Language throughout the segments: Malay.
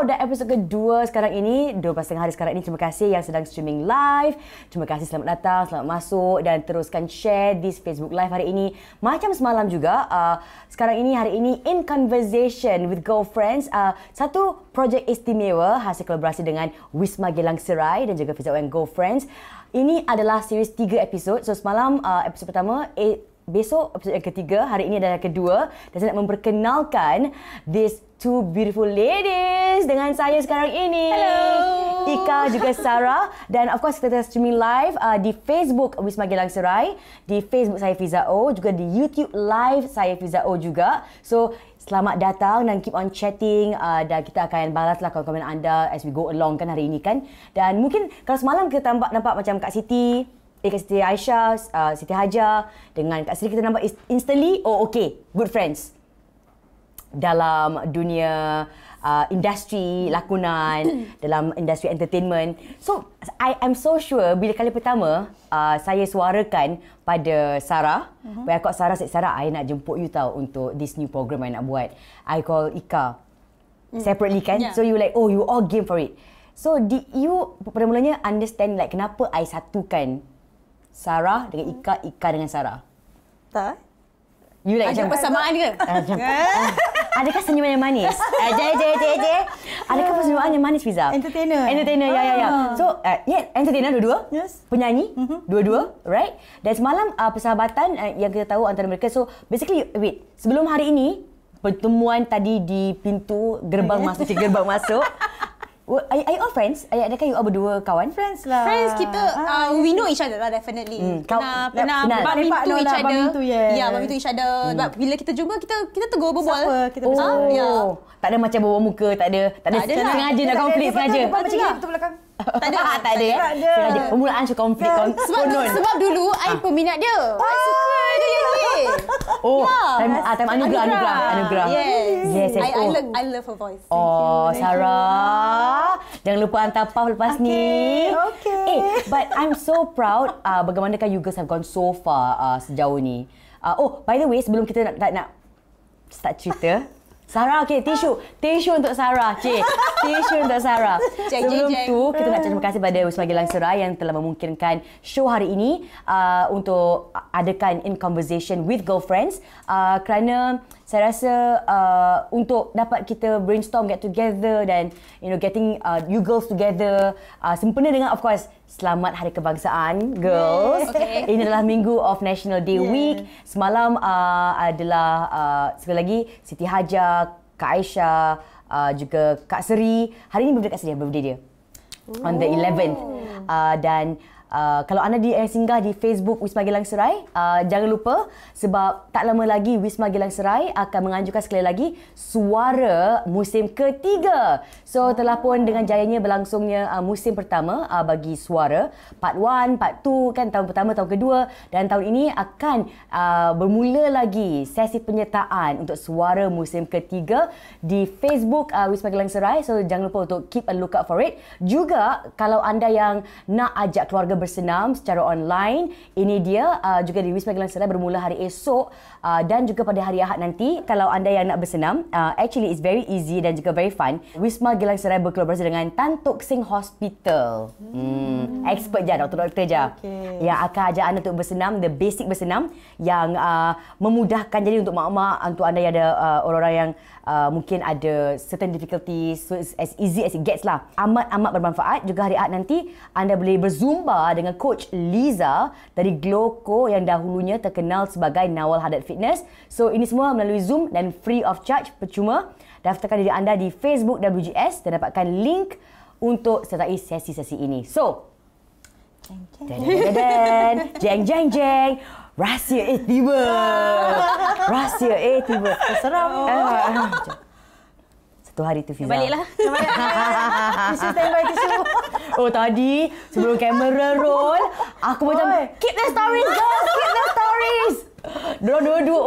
Dan episod kedua sekarang ini, 12 hari sekarang ini. Terima kasih yang sedang streaming live. Terima kasih, selamat datang, selamat masuk dan teruskan share this Facebook Live hari ini. Macam semalam juga, sekarang ini, hari ini In Conversation with Girlfriends. Satu projek istimewa hasil kolaborasi dengan Wisma Geylang Serai dan juga Fiza and Girlfriends. Ini adalah series 3 episod. So semalam episod pertama, besok episod yang ketiga, hari ini adalah kedua. Dan saya nak memperkenalkan these two beautiful ladies dengan saya sekarang ini. Hello. Ika juga Sarah. Dan of course kita streaming live di Facebook Wisma Geylang Serai, di Facebook saya Fiza O, juga di YouTube live saya Fiza O juga. So selamat datang dan keep on chatting dan kita akan balaslah komen-komen anda as we go along kan hari ini kan. Dan mungkin kalau semalam kita nampak macam Kak Siti, Kak Siti Aisyah, Siti Hajar dengan Kak Siti kita nampak instantly, oh okay, good friends dalam dunia industri lakonan, dalam industri entertainment. So, I am so sure bila kali pertama saya suarakan pada Sarah, when I call Sarah, Sarah, I nak jemput you tau untuk this new program I nak buat. I call Ika separately kan. Yeah. So, you like, oh, you all game for it. So, did you pada mulanya understand like kenapa I satukan Sarah dengan Ika, Ika dengan Sarah? Tak. You like ada persamaan ke? Adakah senyuman yang manis? Adakah persamaan yang manis, Fiza? Entertainer, ya. So, entertainer dua-dua. Yes. Penyanyi dua-dua, right? Dan semalam persahabatan yang kita tahu antara mereka. So, basically, wait. Sebelum hari ini, pertemuan tadi di pintu gerbang masuk, gerbang masuk. Are you all friends? Adakah you all berdua kawan? Friends lah. Friends kita, we know each other lah definitely. Pernah bump into each other. Ya, bump into each other. Bila kita jumpa, kita tegur berbual. Siapa kita bersama. Tak ada macam bawa muka, tak ada sengaja nak konflik sengaja. Macam ni betul belakang. Tak ada. Sengaja. Permulaan konflik. Sebab dulu, I peminat dia. I suka dia yang ni. Oh, time anugerah. Yes. I love her voice. Oh, Sarah. Jangan lupa hantar puff lepas ni. Okay. But I'm so proud bagaimanakah you girls have gone so far sejauh ni. Oh, by the way, sebelum kita nak start cerita, Sarah, okay, tisu untuk Sarah, tisu untuk Sarah. Sebelum tu, kita nak terima kasih pada Wisma Geylang Serai yang telah memungkinkan show hari ini untuk adakan In Conversation with Girlfriends, kerana saya rasa untuk dapat kita brainstorm, get together dan getting you girls together sempena dengan of course Selamat Hari Kebangsaan, girls. Okay. Ini adalah Minggu of National Day Week. Semalam adalah sekali lagi Siti Hajar, Kak Aisyah, juga Kak Seri. Hari ini birthday Kak Seri, birthday dia. On the 11th. Dan kalau anda singgah di Facebook Wisma Geylang Serai, jangan lupa sebab tak lama lagi Wisma Geylang Serai akan menganjurkan sekali lagi Suara musim ketiga. So telah pun dengan jayanya berlangsungnya musim pertama bagi Suara, Part 1, Part 2 kan, tahun pertama, tahun kedua, dan tahun ini akan bermula lagi sesi penyertaan untuk Suara musim ketiga di Facebook Wisma Geylang Serai. So jangan lupa untuk keep a lookout for it. Juga kalau anda yang nak ajak keluarga bersenam secara online, ini dia juga di Wisma Geylang Serai bermula hari esok dan juga pada hari Ahad nanti. Kalau anda yang nak bersenam, actually it's very easy dan juga very fun. Wisma Geylang Serai berkolaborasi dengan Tan Tock Seng Hospital. Expert je, doktor-doktor je. Okay. Yang akan ajak anda untuk bersenam, the basic bersenam yang memudahkan jadi untuk mak-mak, untuk anda yang ada orang-orang yang mungkin ada certain difficulties, so it's as easy as it gets lah. Amat bermanfaat. Juga hari Ahad nanti anda boleh berzumba dengan Coach Liza dari Glowco yang dahulunya terkenal sebagai Nawal Haddad Fitness. So ini semua melalui Zoom dan free of charge, percuma. Daftarkan diri anda di Facebook WGS dan dapatkan link untuk sertai sesi-sesi ini. So, jeng. Rahsia tiba. Seram. Satu hari tu Fiza. Baliklah. Tisu standby tisu. Oh tadi sebelum kamera roll, aku macam keep the stories girls, keep the stories. Diorang dua-dua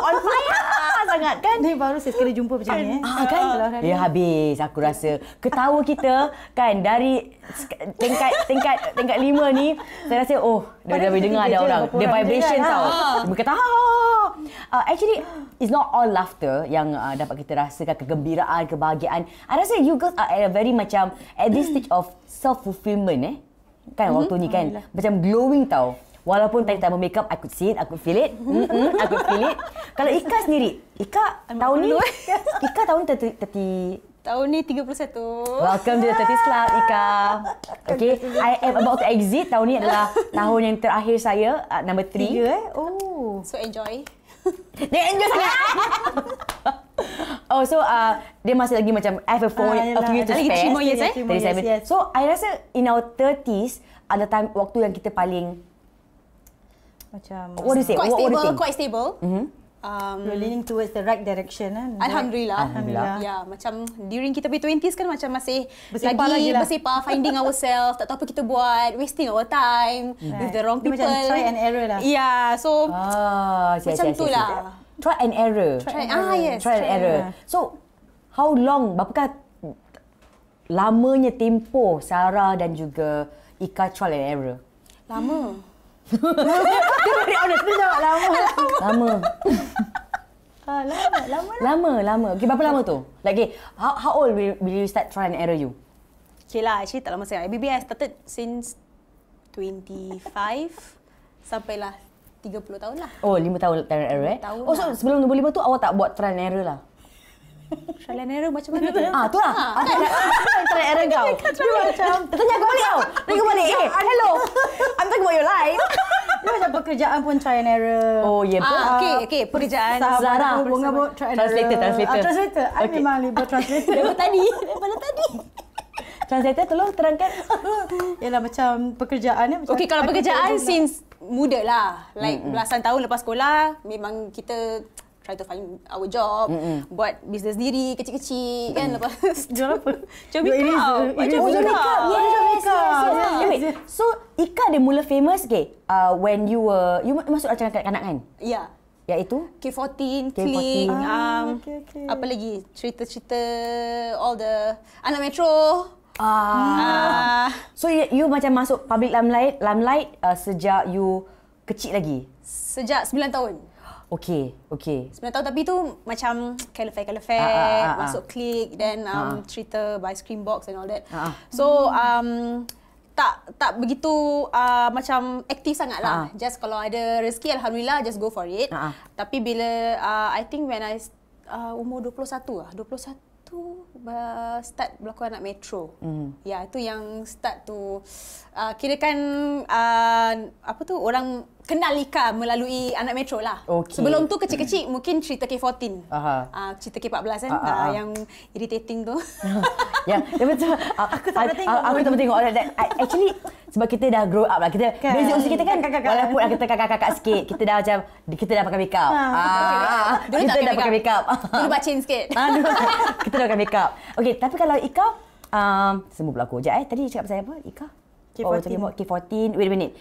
on fire sangat kan. Ni baru saya sekali jumpa macam ni. Kan? Ya habis aku rasa. Ketawa kita kan dari tingkat 5 ni, saya rasa dah dengar ada orang. Dia vibration tau. Dia kata actually it's not all laughter yang dapat kita rasakan, kegembiraan, kebahagiaan. I rasa you girls are at a very macam at this stage of self fulfillment kan waktu ni kan. Macam glowing tau. Walaupun tadi tak makeup, I could see it, I could feel it. I could feel it. Kalau Ika sendiri, Ika tahun ni 30. Tahun ni 31. Welcome to the 30s Club, Ika. Okay, I am about to exit. Tahun ni adalah tahun yang terakhir saya, number 3. So enjoy. Dia enjoy sangat. Dia masih lagi macam I have a few years to lagi spare. 3 more years, 37. So, I rasa in our 30s ada time waktu yang kita paling macam what do you say? What do you think? Quite stable. we're leaning towards the right direction kan. Alhamdulillah. Ya, macam during kita punya 20s kan macam masih bersepah lagi lah. bersepah, finding ourselves, tak tahu apa kita buat, wasting our time with the wrong people. Macam try and error lah. Ya, so macam tu lah. Try and error. Yes. Try and error. So, how long, berapakah lamanya tempoh Sarah dan juga Ika trial and error? Lama. Very honest, dia jawab lama. Lama. Okay, berapa lama tu? Like, how old will you start try and error you? Okay lah, actually tak lama sangat. Maybe I started since 25 sampailah 30 tahun lah. 5 tahun try and error So sebelum 25 tu awak tak buat try and error lah? Trial and error macam mana tu? Tu lah. Try and error kau. Dia macam tanya aku balik tau. Tanya aku balik. Hello. I'm talking about your life. Dia macam pekerjaan pun try and error. Oh, ya betul. Okay, pekerjaan. Zara. Hubungan pun try and error. Translator. Translator. I memang liberal translator. Daripada tadi. Translator tolong terangkan. Yalah macam pekerjaan ni. Okay, kalau pekerjaan since muda lah. Like belasan tahun lepas sekolah, memang kita try to find our job, buat bisnes sendiri kecil-kecil kan. Lepas jual apa? Jual makeup. Jual makeup. Yes. So Ika dia mula famous when you masuk rancangan kanak-kanak kan? Ya. Iaitu K14, Click, okay. apa lagi? Cerita-cerita all the anak Metro. So you macam masuk public limelight sejak you kecil lagi? Sejak 9 tahun. Okay. 9 tahun, tapi tu macam kalafai, masuk Click, then cerita by Scream Box and all that. So tak begitu macam aktif sangat lah. Just kalau ada rezeki, alhamdulillah, just go for it. Tapi bila I think when I umur 21 start berlakon anak Metro. Ya, itu yang start tu kirakan orang kenal Ika melalui anak Metro lah. Okay. Sebelum tu kecil-kecil mungkin cerita K14. Cerita K14 kan yang irritating tu. Ya, betul. Aku tak pernah tengok all that. Actually sebab kita dah grow up lah. Kita basic usia kita kan walaupun kita kakak-kakak sikit, kita dah macam kita dah pakai makeup. Kita dah pakai makeup. Dulu bacin sikit. Kita dah pakai makeup. Okey, tapi kalau Ika semua pula aku. Sekejap tadi cakap pasal apa? Ika? K14. Wait a minute.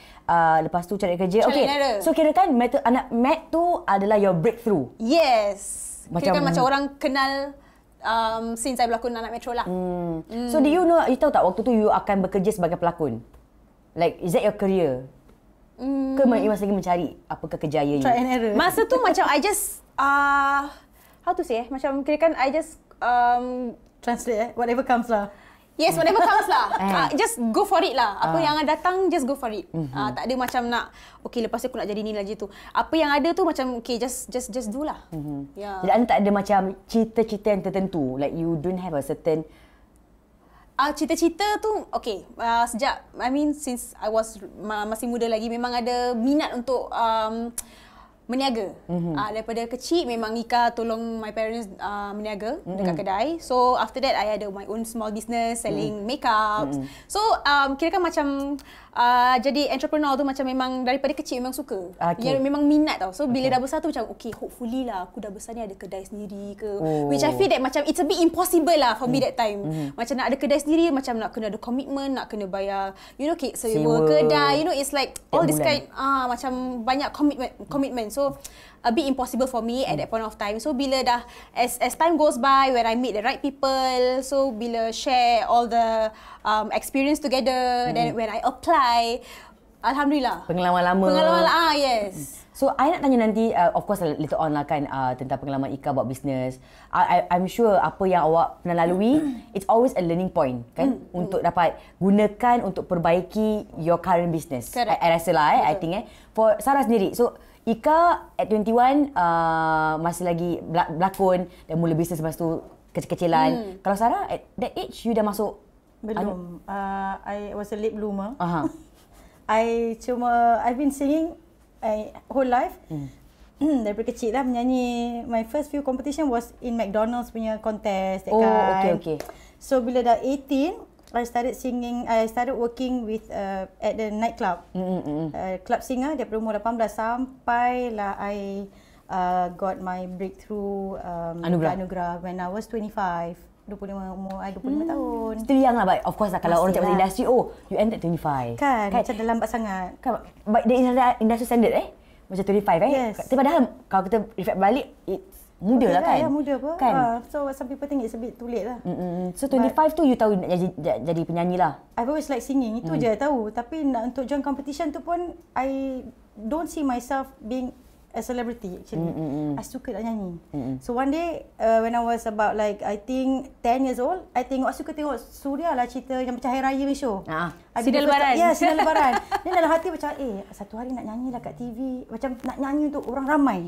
Lepas tu cari kerja. Okay. So kira kan anak Matt tu adalah your breakthrough. Yes. Kira kan macam orang kenal since saya berlakon anak Metro lah. So do you know, you tahu tak waktu tu you akan bekerja sebagai pelakon? Like, is that your career? Ke you masih lagi mencari apakah kejayaan you? Try and error. Masa tu macam I just how to say macam kira kan I just translate whatever comes lah. Yes, whatever comes lah. Just go for it lah. Apa yang datang, just go for it. Tak ada macam nak, okay lepas tu aku nak jadi ni lagi tu. Apa yang ada tu macam, okay just do lah. Yeah. Jadi anda tak ada macam cita-cita yang tertentu? Like you don't have a certain... Cita-cita tu, okay. Sejak, since I was masih muda lagi, memang ada minat untuk meniaga. Daripada kecil memang Ika tolong my parents meniaga dekat kedai. So after that I ada my own small business selling makeups. So kirakan macam jadi entrepreneur tu macam memang daripada kecil memang suka. Yang memang minat tau. So bila dah besar tu macam okay, hopefully lah aku dah besar ni ada kedai sendiri ke. Which I feel that macam it's a bit impossible lah for me that time. Macam nak ada kedai sendiri, macam nak kena ada commitment, nak kena bayar sewa kedai, it's like all this kind macam banyak commitment. So a bit impossible for me at that point of time. So bila dah as time goes by, when I meet the right people, so bila share all the experience together, then when I apply, alhamdulillah. Pengalaman lama. Yes. So, I nak tanya nanti, of course later on lah kan, tentang pengalaman Ika buat bisnes. I'm sure apa yang awak pernah lalui, it's always a learning point kan, untuk dapat gunakan untuk perbaiki your current business. I rasa lah I think for Sarah sendiri. So, Ika at 21 masih lagi berlakon dan mula bisnes lepas tu kecil-kecilan. Kalau Sarah at that age, you dah masuk? Belum. I was a late bloomer. I've been singing whole life. Daripada kecil lah menyanyi. My first few competition was in McDonald's punya contest. Okay. So bila dah 18, I started singing. I started working with at the nightclub. Club singer daripada umur 18 sampailah I got my breakthrough anugerah when I was 25. 25 tahun. Still young lah, but of course lah kalau orang cakap pasal industri, you ended 25. Kan, macam dah lambat sangat. Kan, but the industry standard macam 25 Yes. Tapi padahal kalau kita reflect balik, it's muda lah kan? Ya, muda apa. Kan? So some people think it's a bit too late lah. So 25 tu you tahu nak jadi penyanyi lah? I've always like singing, itu je I tahu. Tapi nak untuk join competition tu pun, I don't see myself being a celebrity actually. I suka nak nyanyi. So one day when I was about like I think 10 years old, I suka tengok Suria lah cerita yang macam Hari Raya ni show. Sinar Lebaran. Ya, Sinar Lebaran. Then dalam hati macam satu hari nak nyanyi lah kat TV, macam nak nyanyi untuk orang ramai.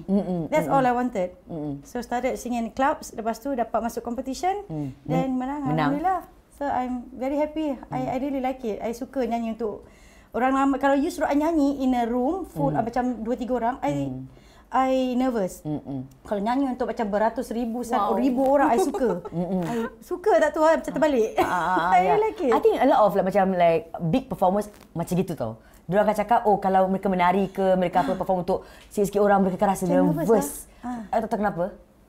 That's all I wanted. So started singing in clubs, lepas tu dapat masuk competition, then menang. Alhamdulillah. So I'm very happy. I really like it. I suka nyanyi untuk orang ramai. Kalau you suruh I nyanyi in a room full macam 2-3 orang, I nervous. Kalau nyanyi untuk macam beratus ribu, ribu orang, I suka. I suka tak tu macam terbalik. I really like it. I think a lot of macam big performers macam gitu tau. Diorang akan cakap, kalau mereka menari ke, mereka perform untuk sikit-sikit orang, mereka akan rasa nervous. Tak tahu kenapa.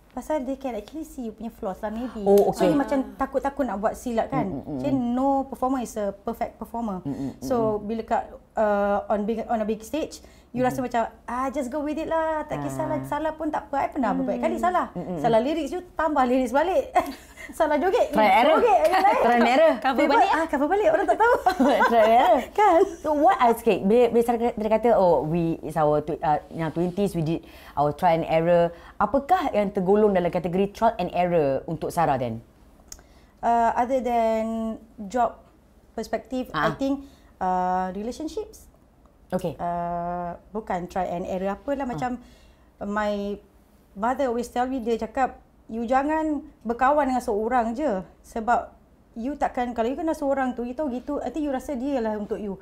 Pasal they can actually see you punya flaws lah maybe. Okay. So you macam takut-takut nak buat silap kan. Jadi no performer is a perfect performer. So bila on a big stage, you rasa macam just go with it lah, tak kisahlah, salah pun tak apa. I pernah beberapa kali salah. Salah lirik you tambah lirik balik. Salah joget, try error. Cover balik. Cover balik, orang tak tahu. Try error. Kan? So what I say, bila dia kata it's our yang 20s we did our trial and error, apakah yang tergolong dalam kategori trial and error untuk Sarah then? Other than job perspective, I think relationships. Okay. Bukan try and error apalah, macam my mother always tell me, dia cakap you jangan berkawan dengan seorang je, sebab you takkan, kalau you kenal seorang tu, you tahu gitu, nanti you rasa dia lah untuk you.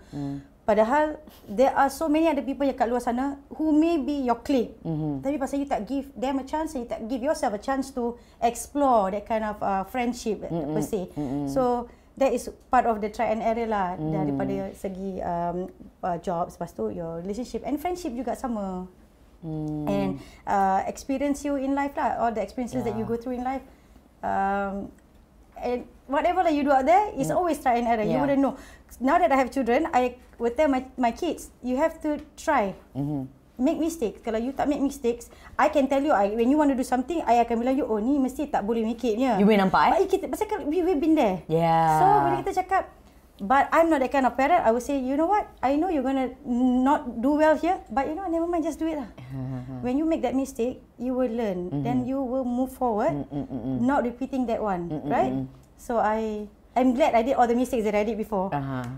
Padahal there are so many other people yang kat luar sana who may be your clique. Tapi pasal you tak give them a chance, you tak give yourself a chance to explore that kind of friendship per se. So that is part of the try and error lah, daripada segi jobs, lepas tu your relationship and friendship juga sama. And experience you in life lah, all the experiences that you go through in life, and whatever that you do out there is always try and error. You wouldn't know. Now that I have children, I would tell my kids, you have to try. Make mistakes. Kalau you tak make mistakes, I can tell you, when you want to do something, I akan bilang you, ni mesti tak boleh make it punya. You boleh nampak Pasal we've been there. Yeah. So bila kita cakap, but I'm not that kind of parent, I would say, you know what, I know you're going to not do well here, but never mind, just do it lah. When you make that mistake, you will learn. Then you will move forward, not repeating that one, right? So I'm glad I did all the mistakes that I did before.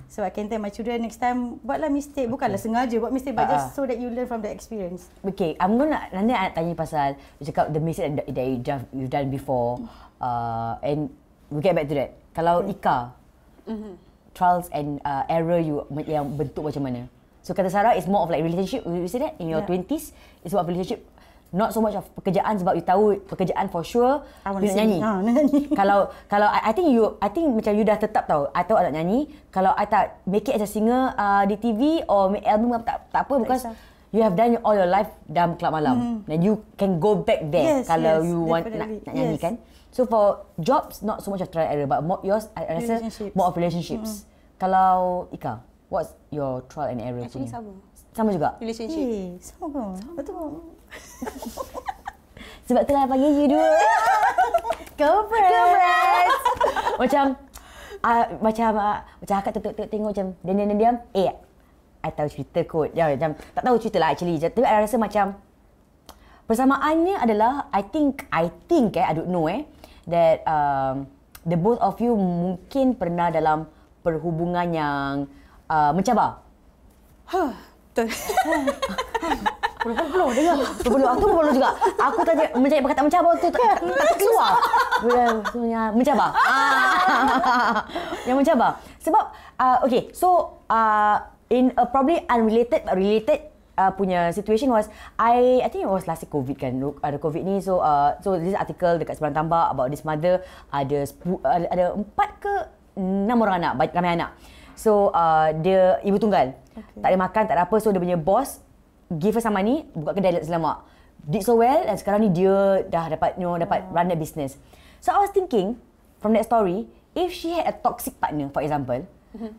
So I can tell my children next time, buatlah mistake. Bukanlah sengaja buat mistake, but just so that you learn from the experience. Okay, nanti I tanya pasal, you cakap the mistake that you've done before, and we get back to that. Kalau Ika, trials and error you yang bentuk macam mana? So kata Sarah, it's more of like relationship. You say that in your 20s, it's about relationship. Not so much of pekerjaan sebab you tahu pekerjaan for sure you nak nyanyi. Kalau I think macam you dah tetap tahu I tahu I nak nyanyi. Kalau I tak make it as a singer di TV or make album tak apa because you have done all your life dalam kelab malam. And you can go back there kalau you want nak nyanyi kan. So for jobs not so much of trial and error but more yours I rasa more of relationships. Kalau Ika, what's your trial and error? Actually punya? sama juga. Relationship. Sama. Betul. Sebab itulah panggil you dua. Girlfriends. Macam akak tengok macam diam. I tahu cerita kot. Macam tak tahu cerita lah actually. Tapi I rasa macam persamaannya adalah I think I don't know that the both of you mungkin pernah dalam perhubungan yang mencabar. Betul. Belum dengar. Belum juga. Aku tanya mencari perkataan mencabar tu tak keluar. Mencabar. Yang mencabar. Sebab okay, so in a probably unrelated but related punya situation was I think it was last year COVID kan. Ada COVID ni so this article dekat Seberang Tambak about this mother ada 4 ke 6 orang anak, ramai anak. So dia ibu tunggal. Tak ada makan, tak ada apa. So dia punya boss give her some money, buka kedai nasi lemak. Did so well dan sekarang ni dia dah dapat run the business. So I was thinking from that story, if she had a toxic partner for example,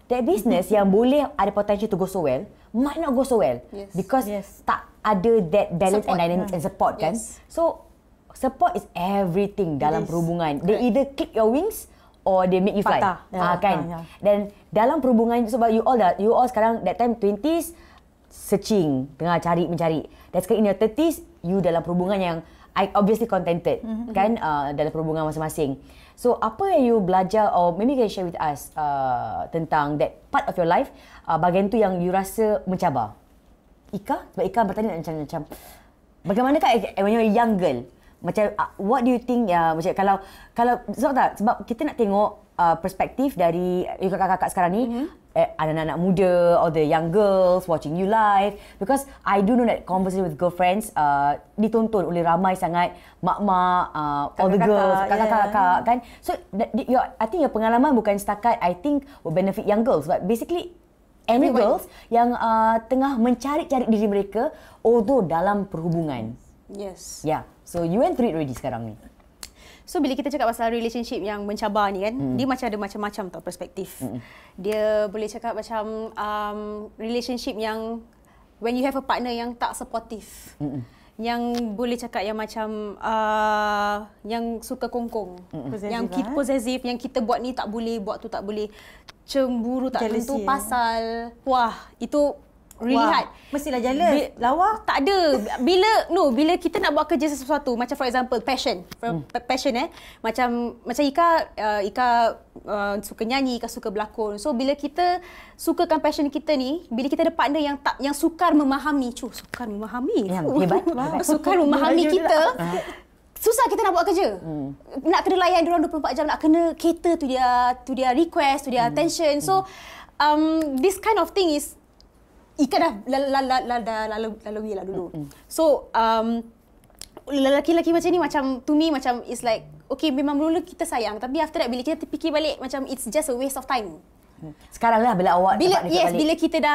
that business yang boleh ada potential to go so well might not go so well because tak ada that balance support. And dynamic and support kan. So support is everything dalam perhubungan. They either clip your wings or they make you fly. Kan. Dan dalam perhubungan sebab you all sekarang that time 20s searching, tengah mencari. Dan sekarang in your 30s you dalam perhubungan yang obviously contented kan dalam perhubungan masing-masing. So apa yang you belajar or maybe you can share with us tentang that part of your life bahagian tu yang you rasa mencabar. Ika, sebab Ika bertanya macam bagaimana when you're a young girl, macam what do you think macam kalau sebab kita nak tengok perspektif dari kakak-kakak sekarang ni, anak-anak muda or the young girls watching you live, because I do know that conversation with girlfriends ditonton oleh ramai sangat mak-mak, all the girls, kakak-kakak kan. So I think your pengalaman bukan setakat I think will benefit young girls but basically any girls yang tengah mencari-cari diri mereka although dalam perhubungan. Yes. Yeah. So you went through it already sekarang ni. So bila kita cakap pasal relationship yang mencabar ni kan, dia macam ada macam-macam tau perspektif. Dia boleh cakap macam relationship yang when you have a partner yang tak supportive. Yang boleh cakap yang macam yang suka kongkong. Yang kita possessive, yang kita buat ni tak boleh, buat tu tak boleh. Cemburu tak tentu pasal. Wah, itu really hard. Mestilah jealous. Lawa? Tak ada. Bila kita nak buat kerja sesuatu, macam for example passion. Passion Macam Ika suka nyanyi, Ika suka berlakon. So bila kita sukakan passion kita ni, bila kita ada partner yang sukar memahami, sukar memahami. Hebat. Sukar memahami kita. Susah kita nak buat kerja. Nak kena layan diorang 24 jam, nak kena cater to their request, to their attention. So this kind of thing is Ika dah lalui lah dulu. So lelaki-lelaki macam ni macam to me macam it's like okay memang dulu kita sayang tapi after that bila kita terfikir balik macam it's just a waste of time. Sekarang lah bila awak dapat dekat balik.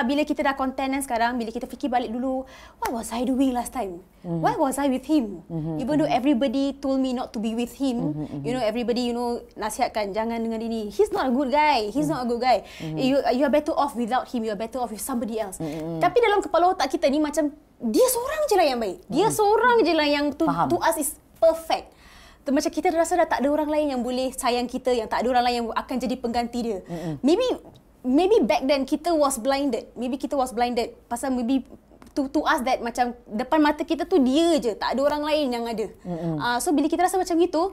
Bila kita dah content kan sekarang, bila kita fikir balik dulu, what was I doing last time? Why was I with him? Even though everybody told me not to be with him, everybody nasihatkan jangan dengan ini. He's not a good guy. He's not a good guy. You are better off without him. You are better off with somebody else. Tapi dalam kepala otak kita ni macam dia seorang je lah yang baik. Dia seorang je lah yang to us is perfect. Macam kita rasa dah tak ada orang lain yang boleh sayang kita, yang tak ada orang lain yang akan jadi pengganti dia. Maybe back then kita was blinded. Pasal maybe to us that macam depan mata kita tu dia je, tak ada orang lain yang ada. So bila kita rasa macam gitu,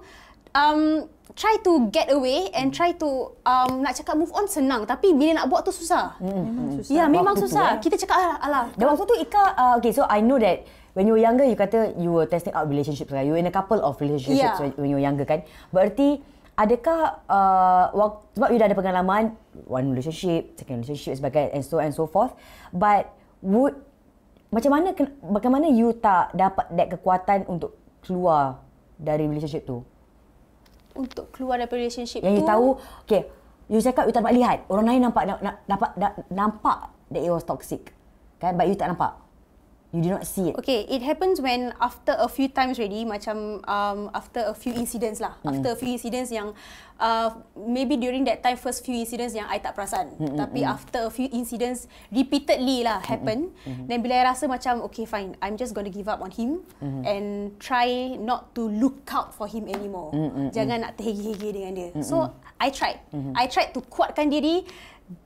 try to get away and try to nak cakap move on senang, tapi bila nak buat tu susah. Memang susah. Ya, memang susah. Kita cakap alah. Dan waktu tu Ika, okay, so I know that when you were younger, you kata you were testing out relationships, right? You were in a couple of relationships when you were younger, kan? Berarti, adakah, sebab you dah ada pengalaman, one relationship, second relationship, sebagainya, and so forth. But, bagaimana you tak dapat that kekuatan untuk keluar dari relationship tu? Untuk keluar dari relationship yang tu, you tahu, okay, you cakap you tak dapat lihat, orang lain nampak that it was toxic, kan? But you tak nampak. You did not see it. Okay, it happens when after a few times already, macam after a few incidents lah. After a few incidents yang maybe during that time first few incidents yang I tak perasan. Tapi after a few incidents repeatedly lah happen, then bila I rasa macam okay fine, I'm just going to give up on him and try not to look out for him anymore. Jangan nak terhege-hege dengan dia. So I tried. I tried to kuatkan diri.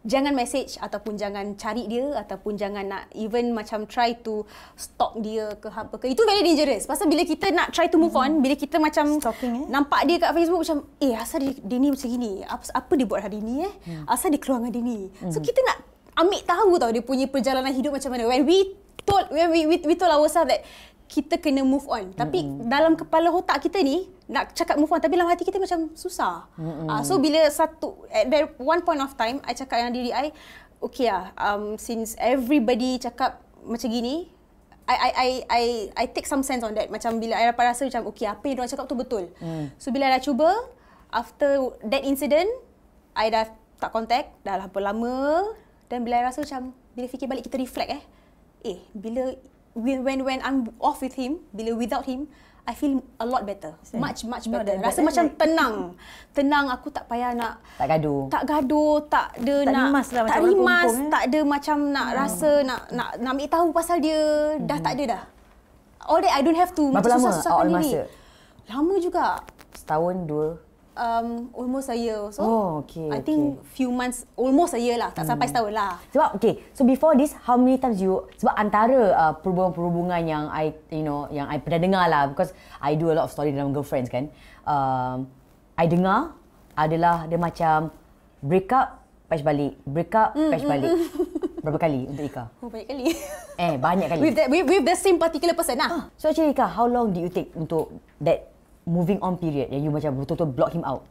Jangan message ataupun jangan cari dia ataupun jangan nak even macam try to stalk dia ke apa ke. Itu very dangerous. Pasal bila kita nak try to move on, bila kita macam nampak dia kat Facebook macam asal dia ni macam gini. Apa dia buat hari ni Asal dia keluar dengan dia ni. So kita nak ambil tahu tau dia punya perjalanan hidup macam mana. When we told ourselves that kita kena move on. Tapi dalam kepala otak kita ni nak cakap move on tapi dalam hati kita macam susah. So bila at that one point of time I cakap dengan diri I, okay since everybody cakap macam gini, I take some sense on that. Macam bila I dapat rasa macam okay, apa yang diorang cakap tu betul. So bila I dah cuba, after that incident I dah tak contact dah lama. Dan bila I rasa macam bila fikir balik kita reflect bila when I'm off with him, bila without him, I feel a lot better. Much better. Rasa macam tenang, aku tak payah nak tak gaduh, tak rimas, tak ada macam nak rasa nak ambil tahu pasal dia. Dah tak ada dah. All that I don't have to berapa lama susah-susahkan diri. Masa? Lama juga. Setahun, 2? Almost a year. So I think few months, almost a year lah. Tak sampai setahun lah. Sebab so before this, how many times sebab antara perhubungan yang yang I pernah dengar lah, because I do a lot of story dalam girlfriends kan. I dengar adalah dia macam break up, patch balik, break up, patch balik. Berapa kali untuk Ika? Banyak kali. Banyak kali. With the same particular person lah. So actually Ika, how long did you take untuk that moving on period yang you macam betul-betul block him out?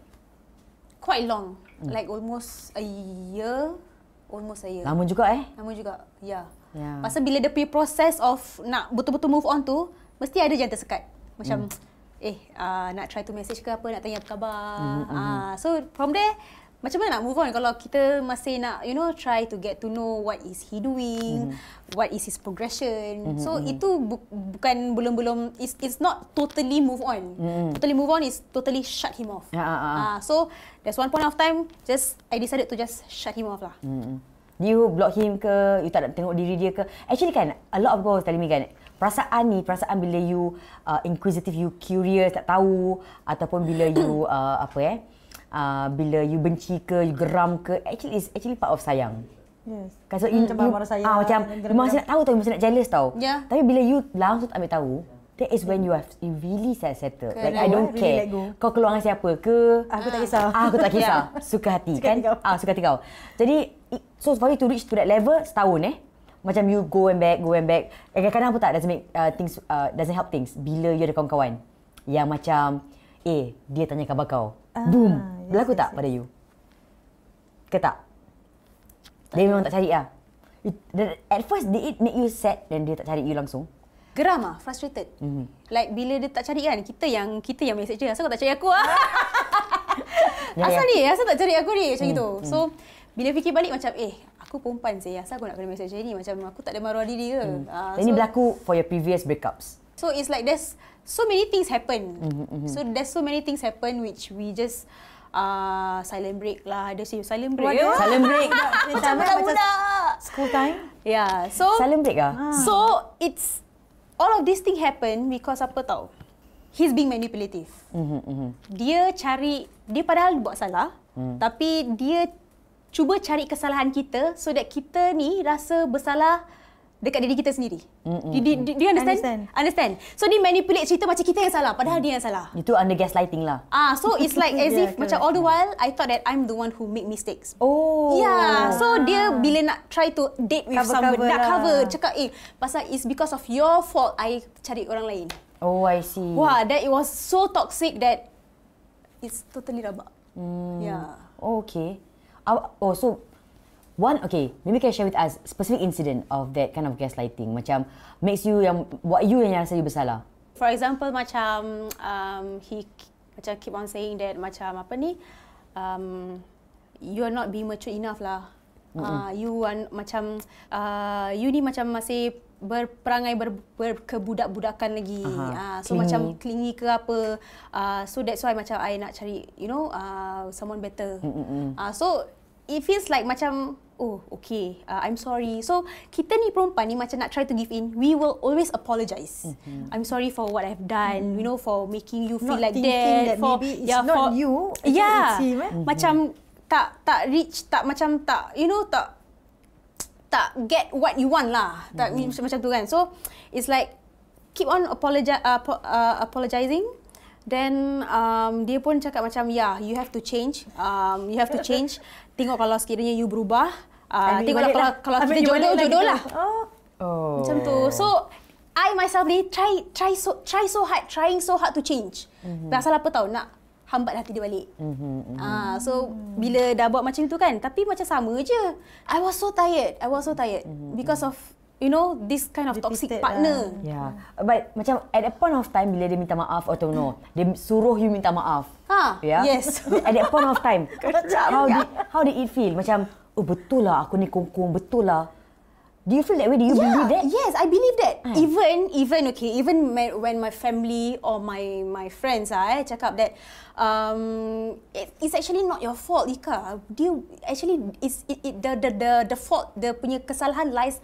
Quite long. Like almost a year. Lama juga Lama juga. Ya. Yeah. Pasal bila dia punya proses of nak betul-betul move on tu, mesti ada je tersekat. Macam nak try to message ke apa, nak tanya apa khabar. So from there, macam mana nak move on kalau kita masih nak try to get to know what is he doing, what is his progression. So itu bukan belum it's not totally move on. Totally move on is totally shut him off. So there's one point of time I decided to just shut him off lah. You block him ke, you tak nak tengok diri dia ke? Actually kan, a lot of people was telling me kan, perasaan bila you inquisitive, you curious, tak tahu, ataupun bila you bila you benci ke, you geram ke, it's actually part of sayang. Yes. So macam marah sayang. Macam you masih nak tahu tau, you masih nak jealous tau. Yeah. Tapi bila you langsung tak ambil tahu, that is when you really settle. Like I don't care. Kau keluar dengan siapa ke? Aku tak kisah. Aku tak kisah. Suka hati kan? Suka hati kau. Jadi so for you to reach to that level setahun macam you go and back. Kadang-kadang pun tak doesn't make things doesn't help things. Bila you ada kawan-kawan yang macam dia tanya khabar kau. Boom. Berlaku tak pada you? Ke tak? Dia memang tak cari lah. At first, did it make you sad dan dia tak cari you langsung? Geram lah, frustrated. Like bila dia tak cari kan, kita yang message dia. Asal kau tak cari aku lah? Asal tak cari aku ni? Macam gitu. So, bila fikir balik macam, aku perempuan sih. Asal aku nak kena message ni? Macam aku tak ada maruah diri ke? Ini berlaku for your previous breakups? So, it's like there's so many things happen. So, there's so many things happen which we just silent break lah. Ada silent break. Silent break. Macam budak-budak. School time? Yeah. So silent break lah. So it's all of these things happen because apa tau? He's being manipulative. Dia padahal buat salah, tapi dia cuba cari kesalahan kita so that kita ni rasa bersalah dekat diri kita sendiri. Dia understand? So dia manipulate cerita macam kita yang salah padahal dia yang salah. Itu under gaslighting lah. So it's like as if macam all the while I thought that I'm the one who make mistakes. Oh. Yeah. So dia bila nak try to date with somebody, nak cover, cakap pasal it's because of your fault I cari orang lain. Oh, I see. Wah, that it was so toxic that it's totally rabak. Yeah. Oh, okay. So maybe can share with us specific incident of that kind of gaslighting. Macam makes you yang buat you yang rasa you bersalah. For example, macam he macam keep on saying that macam apa ni, you are not being mature enough lah. You are macam you ni macam masih berperangai berkebudak-budakan lagi. So macam clingy ke apa. So that's why macam I nak cari someone better. So it feels like macam okay, I'm sorry. So kita ni perempuan ni macam nak try to give in. We will always apologize. I'm sorry for what I've done, for making you feel not like that. For, maybe it's not you. It's him. Macam tak reach, tak macam tak, tak get what you want lah. Tak macam tu kan. So it's like keep on apologizing. Then dia pun cakap macam you have to change. You have to change. Tengok kalau sekiranya you berubah. Tengok kalau kita jodoh lah. Macam tu. So I myself ni trying so hard to change. Pasal apa tahu, nak hambat hati dia balik. So bila dah buat macam tu kan, tapi macam sama je. I was so tired because of this kind of toxic partner. Yeah. But macam at that point of time bila dia minta maaf atau dia suruh you minta maaf. Yes. At that point of time, how did it feel? Macam betul lah aku ni kongkong, betul lah. Do you feel that way? Do you believe that? Yes, I believe that. Even when my family or my friends cakap that it's actually not your fault, Ika. The fault, the punya kesalahan lies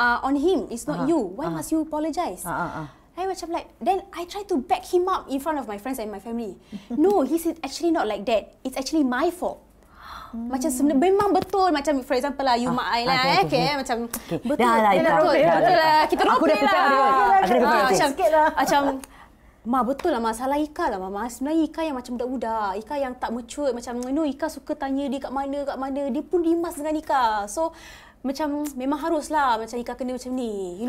on him. It's not you. Why must you apologize? I macam like, then I try to back him up in front of my friends and my family. No, he's actually not like that. It's actually my fault. Macam sebenarnya memang betul, macam for example lah, you mak I lah, macam betul lah, kita roleplay lah. Macam Ma, betul lah masalah Ika lah Mama. Sebenarnya Ika yang macam budak-budak. Ika yang tak mature. Macam Ika suka tanya dia kat mana. Dia pun rimas dengan Ika. So macam memang haruslah macam Ika kena macam ni.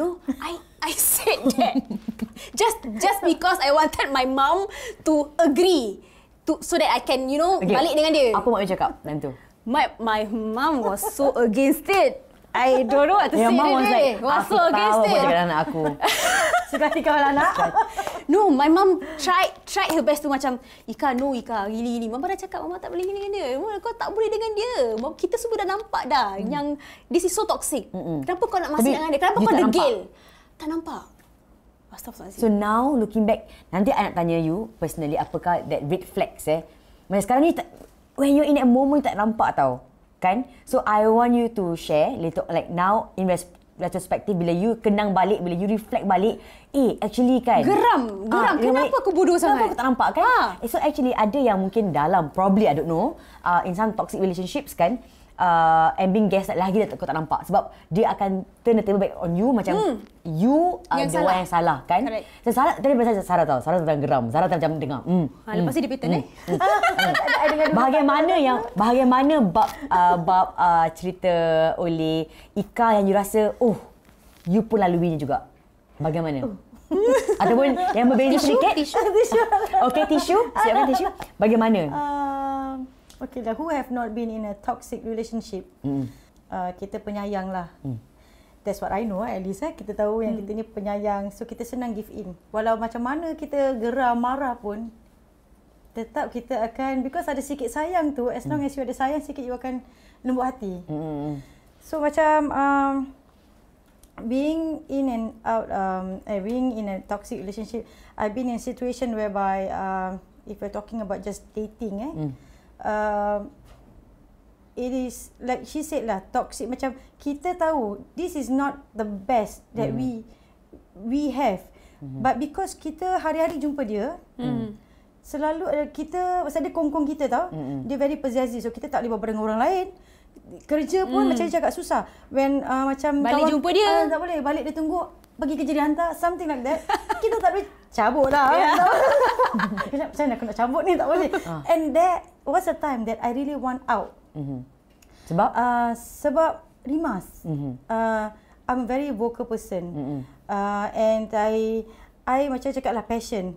I said that just because I wanted my mom to agree so that I can balik dengan dia. Apa mak you cakap time tu? My mom was so against it. I don't know what to say. Mom was like, was so aku against tahu it. cakap anak aku. Suka hati kau lah anak. No, my mom tried her best tu macam, Ika, gini. Mama dah cakap Mama tak boleh gini dengan dia. Kau tak boleh dengan dia. Kita semua dah nampak dah yang this is so toxic. Kenapa kau nak masih dengan dia? Kenapa kau degil? Tak nampak. So now looking back, nanti I nak tanya you personally, apakah that red flags Macam sekarang ni when you're in that moment tak nampak tau. Kan? So I want you to share little, like now in retrospective, bila you kenang balik, bila you reflect balik, actually kan geram. Kenapa aku bodoh sangat? Kenapa aku tak nampak kan? So actually ada yang mungkin dalam, probably I don't know, in some toxic relationships kan, and being gaslight lagi kau tak nampak sebab dia akan turn the table back on you macam you are the one yang salah kan. So Sarah tadi pasal Sarah tahu, Sarah sedang geram, Sarah macam dengar lepas ni dia pattern bagaimana bab cerita oleh Ika yang you rasa you pun laluinya juga, bagaimana? Ataupun yang berbeza sedikit. Okay, tisu. Siapkan tisu. Bagaimana? Okay lah, who have not been in a toxic relationship, kita penyayang lah. That's what I know at least. Kita tahu yang kita ni penyayang, so kita senang give in. Walau macam mana kita geram, marah pun, tetap kita akan, because ada sikit sayang tu, as long as you ada sayang sikit, you akan lembut hati. So macam being in and out, being in a toxic relationship, I've been in a situation whereby if we're talking about just dating, it is like she said lah, toxic. Macam kita tahu this is not the best that we have, but because kita hari-hari jumpa dia, selalu kita, pasal dia kongkong kita tau, dia very possessive, so kita tak boleh berbual dengan orang lain. Kerja pun macam dia cakap susah. When macam balik jumpa dia, tak boleh, balik dia tunggu, pergi kerja dia hantar, something like that. Kita tak boleh cabut lah. Macam mana aku nak cabut ni, tak boleh. And that was a time that I really want out. Sebab? Sebab rimas. I'm a very vocal person. And I macam cakap lah, passion.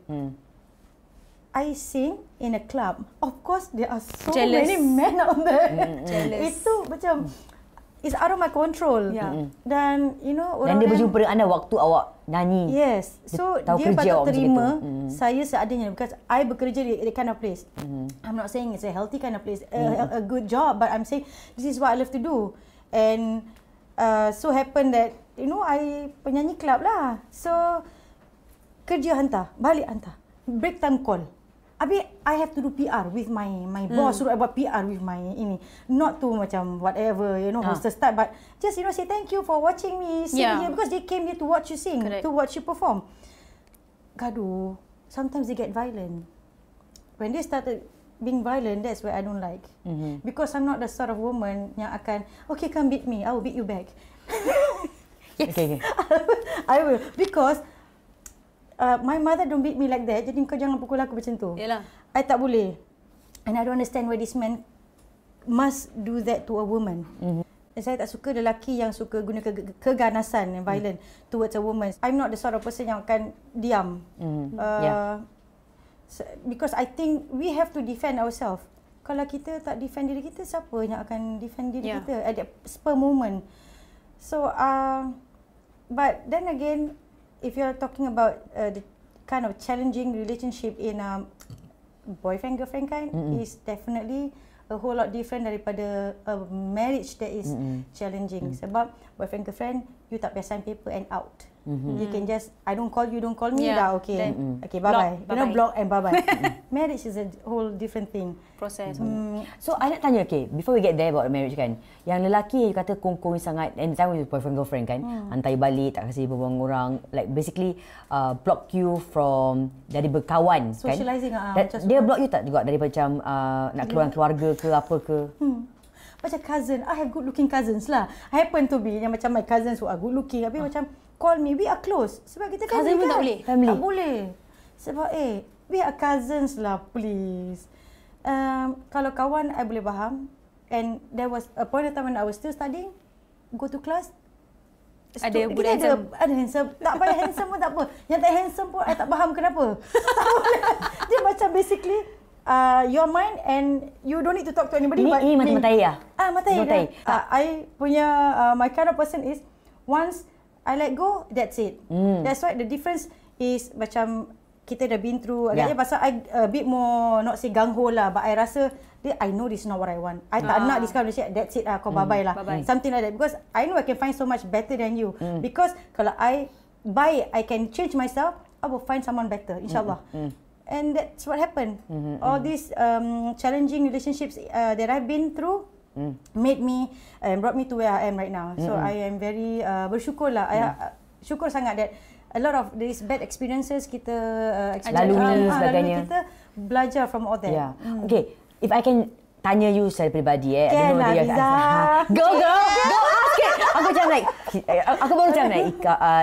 I sing in a club. Of course, there are so many men out there. Itu macam, it's out of my control. Dan you know, dan dia berjumpa dengan anda waktu awak nyanyi. Yes. So dia patut terima saya seadanya because I bekerja di that kind of place. I'm not saying it's a healthy kind of place, a good job, but I'm saying this is what I love to do. And so happen that you know I penyanyi club lah. So kerja hantar, balik hantar. Break time call. Habis I have to do PR with my boss, suruh I buat PR with my ini. Not to macam whatever, you know, hostess type, but just you know say thank you for watching me sing here because they came here to watch you sing, to watch you perform. Gaduh. Sometimes they get violent. When they started being violent, that's where I don't like. Because I'm not the sort of woman yang akan, okay, come beat me, I will beat you back. Yes. Okay. I will because my mother don't beat me like that. Jadi kau jangan pukul aku macam tu. Yalah. I tak boleh. And I don't understand why this man must do that to a woman. Saya tak suka lelaki yang suka guna keganasan and violent towards a woman. I'm not the sort of person yang akan diam. Because I think we have to defend ourselves. Kalau kita tak defend diri kita, siapa yang akan defend diri kita at that spur moment? So, but then again, if you're talking about the kind of challenging relationship in a boyfriend-girlfriend kind, is definitely a whole lot different daripada a marriage that is challenging. Sebab boyfriend-girlfriend, you tak payah sign paper and out. You can just, I don't call you, don't call me, dah okay. Okay, bye-bye. You know, block and bye-bye. Marriage is a whole different thing. Proses. So, I nak tanya, okay, before we get there about marriage kan, yang lelaki you kata kongkong sangat, and time with boyfriend-girlfriend kan, hantar balik, tak kasih berbuang orang, like basically block you from, dari berkawan kan. Socializing dia block you tak juga dari macam nak keluar keluarga ke apa ke? Macam cousin, I have good looking cousins lah. I happen to be yang macam my cousins who are good looking, tapi macam call me, we are close. Sebab kita cousin pun tak boleh? Family. Tak boleh. Sebab we are cousins lah, please. Kalau kawan, I boleh faham. And there was a point of time when I was still studying, go to class. Ada budak handsome. Ada handsome. Tak payah handsome pun tak apa. Yang tak handsome pun, I tak faham kenapa. Dia macam basically, your mind and you don't need to talk to anybody. Ini mata-matai lah? Mata-matai. I punya, my kind of person is, once I let go, that's it. That's why the difference is macam kita dah been through. Agaknya pasal I a bit more, not say gung-ho lah, but I rasa, I know this is not what I want. I tak nak this kind of shit, that's it lah, kau bye-bye lah. Something like that. Because I know I can find so much better than you. Because kalau I can change myself, I will find someone better, insyaAllah. And that's what happened. All these challenging relationships that I've been through made me and brought me to where I am right now. So I am very bersyukur lah. Syukur sangat that a lot of these bad experiences kita lalui sebagainya. Kita belajar from all that. Yeah. Okay, if I can tanya you secara peribadi Can lah, Fiza. Go ask it. Aku macam like, aku baru macam like,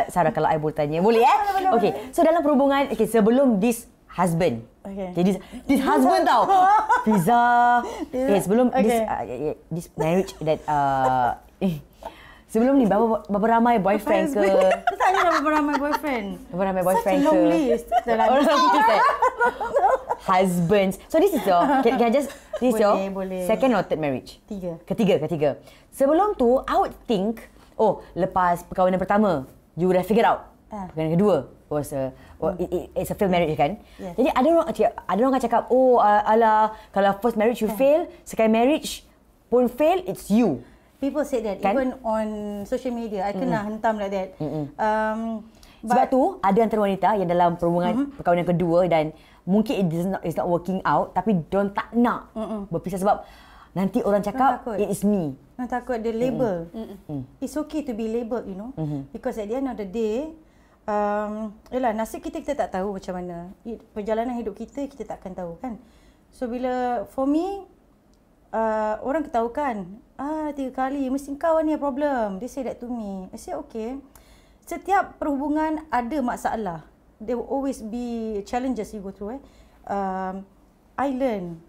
Sarah kalau I boleh tanya, boleh Okay, so dalam perhubungan, okay, sebelum this husband. Okay, this husband tau. Fiza. Sebelum this marriage that sebelum ni berapa ramai boyfriend ke? Kita tanya dah berapa ramai boyfriend. Berapa ramai boyfriend ke? Such a long list. Husbands. So this is your, can I just, this is your second or third marriage? Ketiga. Sebelum tu, I would think, lepas perkahwinan pertama, you would have figured out. Perkahwinan kedua was it's a failed marriage kan? Yes. Jadi ada orang akan cakap, alah, kalau first marriage you fail, second marriage pun fail, it's you. People say that kan? Even on social media, I kena hentam like that. Sebab tu ada antara wanita yang dalam perhubungan perkahwinan kedua dan mungkin it's not working out, tapi diorang tak nak berpisah sebab nanti orang cakap it is me. Orang takut the label. It's okay to be labelled, you know, because at the end of the day, yalah, nasib kita tak tahu macam mana. Perjalanan hidup kita tak akan tahu kan. So bila for me, orang ketahukan, 3 kali, mesti kau ni problem. They say that to me. I say okay. Setiap perhubungan ada masalah. There will always be challenges you go through. I learn.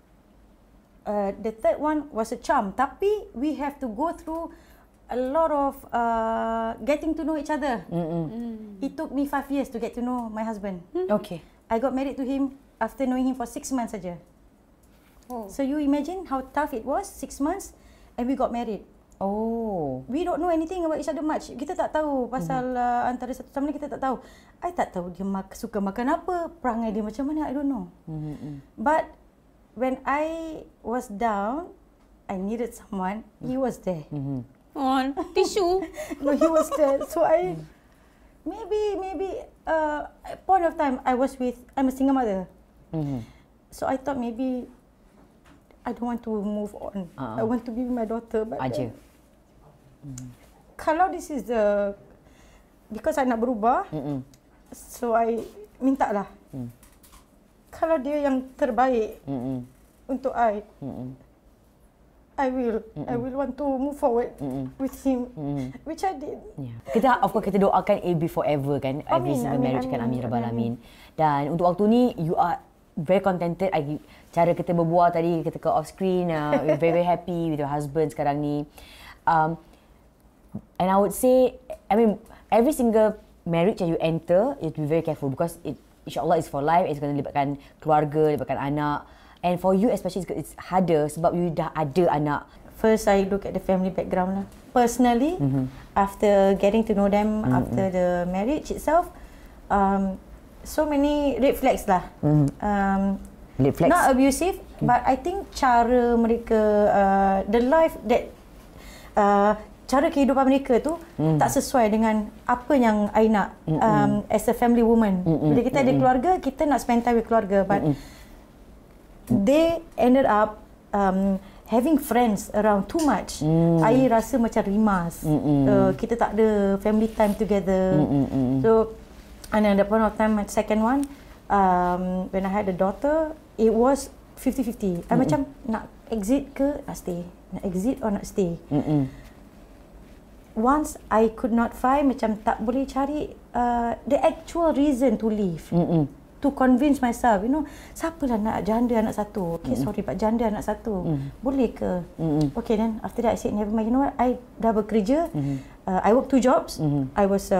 The third one was a charm. Tapi we have to go through a lot of getting to know each other. It took me 5 years to get to know my husband. Okay. I got married to him after knowing him for 6 months saja. So you imagine how tough it was, 6 months, and we got married. Oh. We don't know anything about each other much. Kita tak tahu pasal antara satu sama lain, kita tak tahu. I tak tahu dia suka makan apa, perangai dia macam mana, I don't know. But when I was down, I needed someone, he was there. On tissue. No, he was there. So I maybe at point of time I'm a single mother. So I thought maybe I don't want to move on. I want to be with my daughter. But kalau this is because I nak berubah, so I minta lah. Kalau dia yang terbaik untuk I will want to move forward with him, which I did. Kita of course kita doakan it be forever kan, every single marriage kan, amin rabbal alamin. Dan untuk waktu ni you are very contented. Cara kita berbual tadi ketika off screen, we're very happy with your husband sekarang ni. And I would say, I mean, every single marriage that you enter, you have to be very careful because insyaAllah it's for life. It's going to libatkan keluarga, libatkan anak. And for you especially, it's harder sebab you dah ada anak. First, I look at the family background lah. Personally, after getting to know them, after the marriage itself, so many red flags lah. Red flags? Not abusive, but I think cara mereka, the life that, cara kehidupan mereka tu tak sesuai dengan apa yang I nak as a family woman. Bila kita ada keluarga, kita nak spend time with keluarga. But they ended up having friends around too much. I rasa macam rimas. Kita tak ada family time together. So, and at the point of time, my second one, when I had a daughter, it was 50-50. I macam nak exit ke nak stay? Nak exit or nak stay? Once I could not find, macam tak boleh cari the actual reason to leave. To convince myself, you know, siapalah nak janda anak satu. Okay, sorry Pak, janda anak satu. Boleh ke? Okay, then after that I said, never mind, you know what, I dah bekerja. I work 2 jobs. I was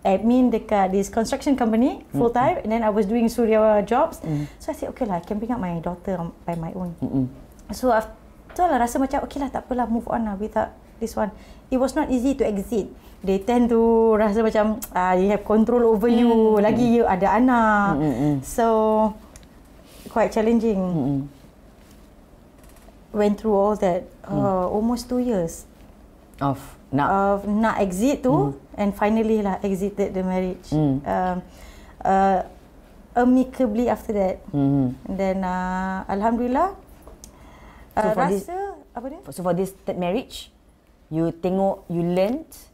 admin dekat this construction company full time, and then I was doing Surya jobs. So I said, okay lah, I can bring up my daughter by my own. So after lah rasa macam, okay lah, tak apalah, move on lah without this one. It was not easy to exit. They tend to rasa macam they have control over you. Lagi you ada anak. So quite challenging. Went through all that. Almost 2 years of nak exit tu, and finally lah exited the marriage. Amicably after that. And then alhamdulillah, so for this third marriage, you learnt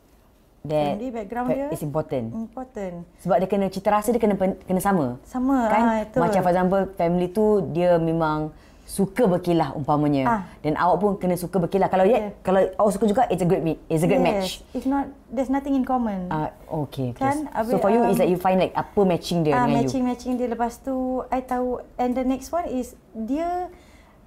that family background dia is important. Important. Sebab dia kena, cita rasa dia kena sama. Sama kan? Macam for example, family tu dia memang suka berkilah umpamanya. Dan awak pun kena suka berkilah. Kalau kalau awak suka juga, it's a great match. If not, there's nothing in common. Okay. Kan? So for you, is like you find like apa matching dia dengan you? Matching dia. Lepas tu, I tahu. And the next one is dia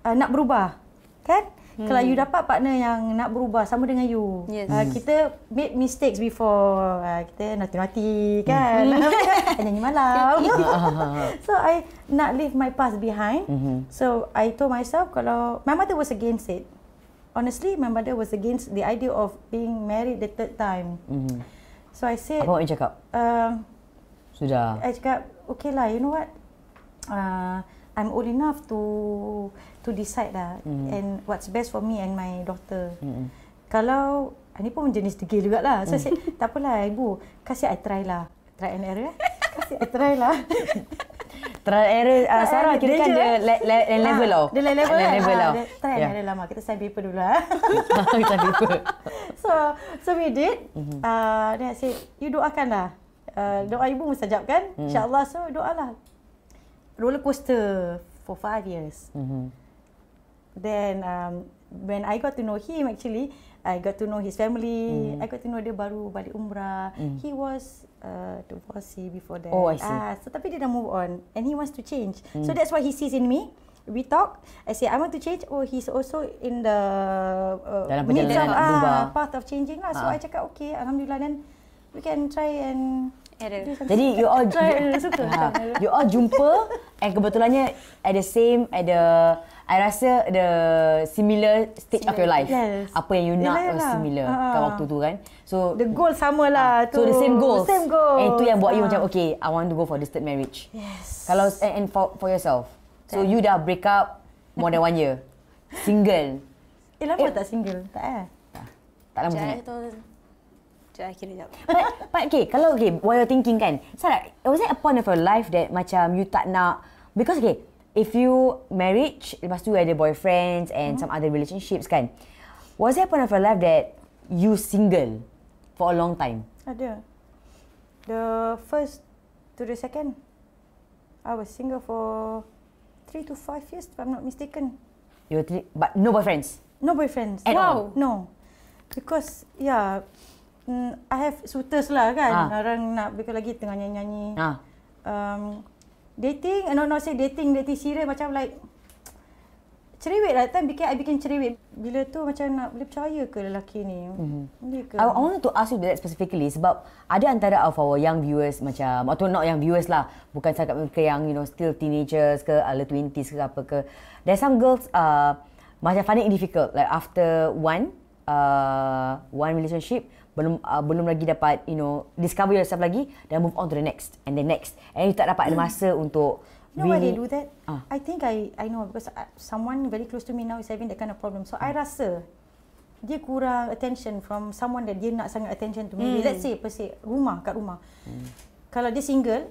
nak berubah. Kan? Kalau you dapat partner yang nak berubah sama dengan you, kita made mistakes before, kita naughty kan, nyanyi malam. So I nak leave my past behind. So I told myself, kalau my mother was against it. Honestly, my mother was against the idea of being married the third time. So I said, apa awak cakap? Sudah. I cakap, okay lah, you know what? I'm old enough to decide lah, and what's best for me and my daughter. Kalau ini pun jenis degil jugalah. So I said, tak apalah ibu, kasih I try lah. Try and error. Kasih I try lah. Trial error, Sarah kira kan dia level tau. Dia level tau. Try and error lama. Kita sign paper dulu lah. Sign paper. So we did. Then I said, you doakan lah. Doa ibu mustajab kan? InsyaAllah. So doalah. Roller coaster for 5 years. Then when I got to know him, actually, I got to know his family. I got to know dia baru balik umrah. He was divorcee before that. Oh, I see. So tapi dia dah move on, and he wants to change. So that's what he sees in me. We talk. I say I want to change. Oh, he's also in the dalam perjalanan nak berubah, path of changing lah. So I cakap okay, alhamdulillah, then we can try and jadi you all jumpa, and kebetulannya at the I rasa the similar stage of your life. Yes. Apa yang you nak Yalah. similar kat waktu tu kan. So The goal sama lah tu. so the same goals. Same goals. And itu yang buat you macam okay, I want to go for distant marriage. Yes. Kalau and for yourself. So you dah break up more than 1 year. Single. Lama tak single? Tak Tak lama Sekejap, sangat. kira sekejap. But okay, kalau okay, while you're thinking kan, Sarah, was there a point of your life that macam you tak nak, because okay, if you marriage, lepas tu ada boyfriends and some other relationships kan, was there a point of your life that you single for a long time? Ada. The first to the second, I was single for 3 to 5 years if I'm not mistaken. But no boyfriends? No boyfriends. At all? No. Because, yeah, I have suitors lah kan. Orang nak, because lagi tengah nyanyi-nyanyi. Dating, not say dating serious macam like, cerewet lah. Time I became cerewet. Bila tu macam nak boleh percaya ke lelaki ni? Boleh ke? I wanted to ask you that specifically sebab ada antara of our young viewers macam, atau not young viewers lah, bukan cakap mereka yang still teenagers ke, early 20s ke apa ke. There's some girls macam find it difficult like after one relationship belum lagi dapat discover yourself lagi dan move on to the next and the next, and you tak dapat ada masa untuk You know why they do that? Ah. I think I know because someone very close to me now is having that kind of problem. So I rasa dia kurang attention from someone that dia nak sangat attention to. Maybe let's say kat rumah. Kalau dia single,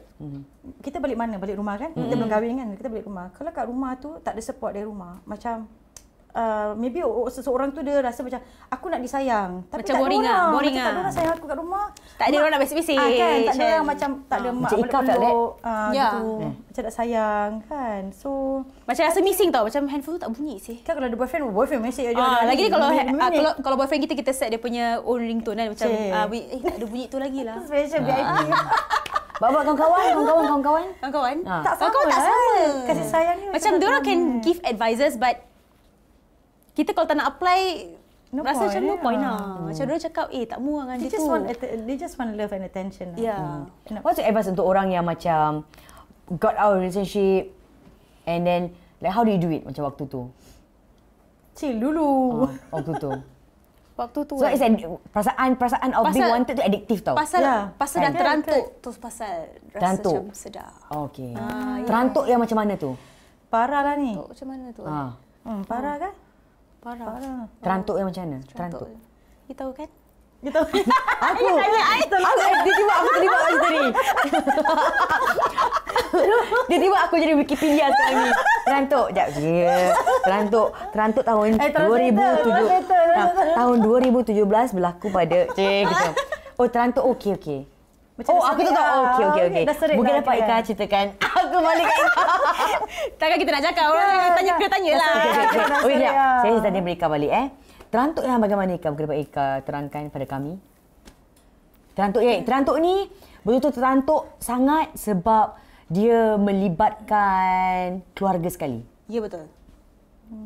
kita balik mana? Balik rumah kan? Kita belum kahwin kan? Kita balik rumah. Kalau kat rumah tu tak ada support dari rumah. Macam maybe seseorang tu dia rasa macam aku nak disayang. Tapi Macam tak boring ada orang. boring Macam tak ada orang sayang aku kat rumah. Tak ada orang nak bisik-bisik. Kan? Tak ada orang macam tak ada mak Macam Ika felt that? gitu. Macam tak sayang kan. So Macam rasa missing tau. Macam handphone tu tak bunyi sih. kan kalau ada boyfriend message aja. Lagi ni kalau boyfriend kita set dia punya own ringtone kan. Macam tak ada bunyi tu lagi lah. Special VIP. Bawa kawan-kawan. Kawan-kawan? Tak sama. Kawan-kawan tak sama. Kasih sayang ni Macam diorang can give advices but kita kalau tak nak apply rasa macam no point lah. Macam diorang cakap tak muak dengan dia tu. They just want love and attention. Yeah. What's your advice untuk orang yang macam got out of relationship and then like how do you do it macam waktu tu? Chill dulu. Waktu tu. Waktu tu So it's perasaan of being wanted tu addictive tau. Pasal dah Kan? terantuk tu pasal rasa Terantuk. macam sedap. Okay. Terantuk yang macam mana tu? Parah lah ni. Macam mana tu? Parah kan? Parah. Terantuk yang macam mana? Terantuk. You tahu kan? Gitu. Aku dia tiba aku terlibat kat situ ni. Dia tiba aku jadi Wikipedia sekarang ni. Terantuk. Sekejap je. Terantuk tahun 2007. Tahun 2017 berlaku pada gitu. Oh, terantuk okey. Aku tak tahu. Okey. Mungkin dapat Ika ceritakan. Aku balik kat Ika. Takkan kita nak cakap orang tanya lah. Okey, saya tanya Ika balik Terantuk yang bagaimana Ika? Mungkin dapat Ika terangkan pada kami. Terantuk ni betul-betul terantuk sangat sebab dia melibatkan keluarga sekali. Ya betul.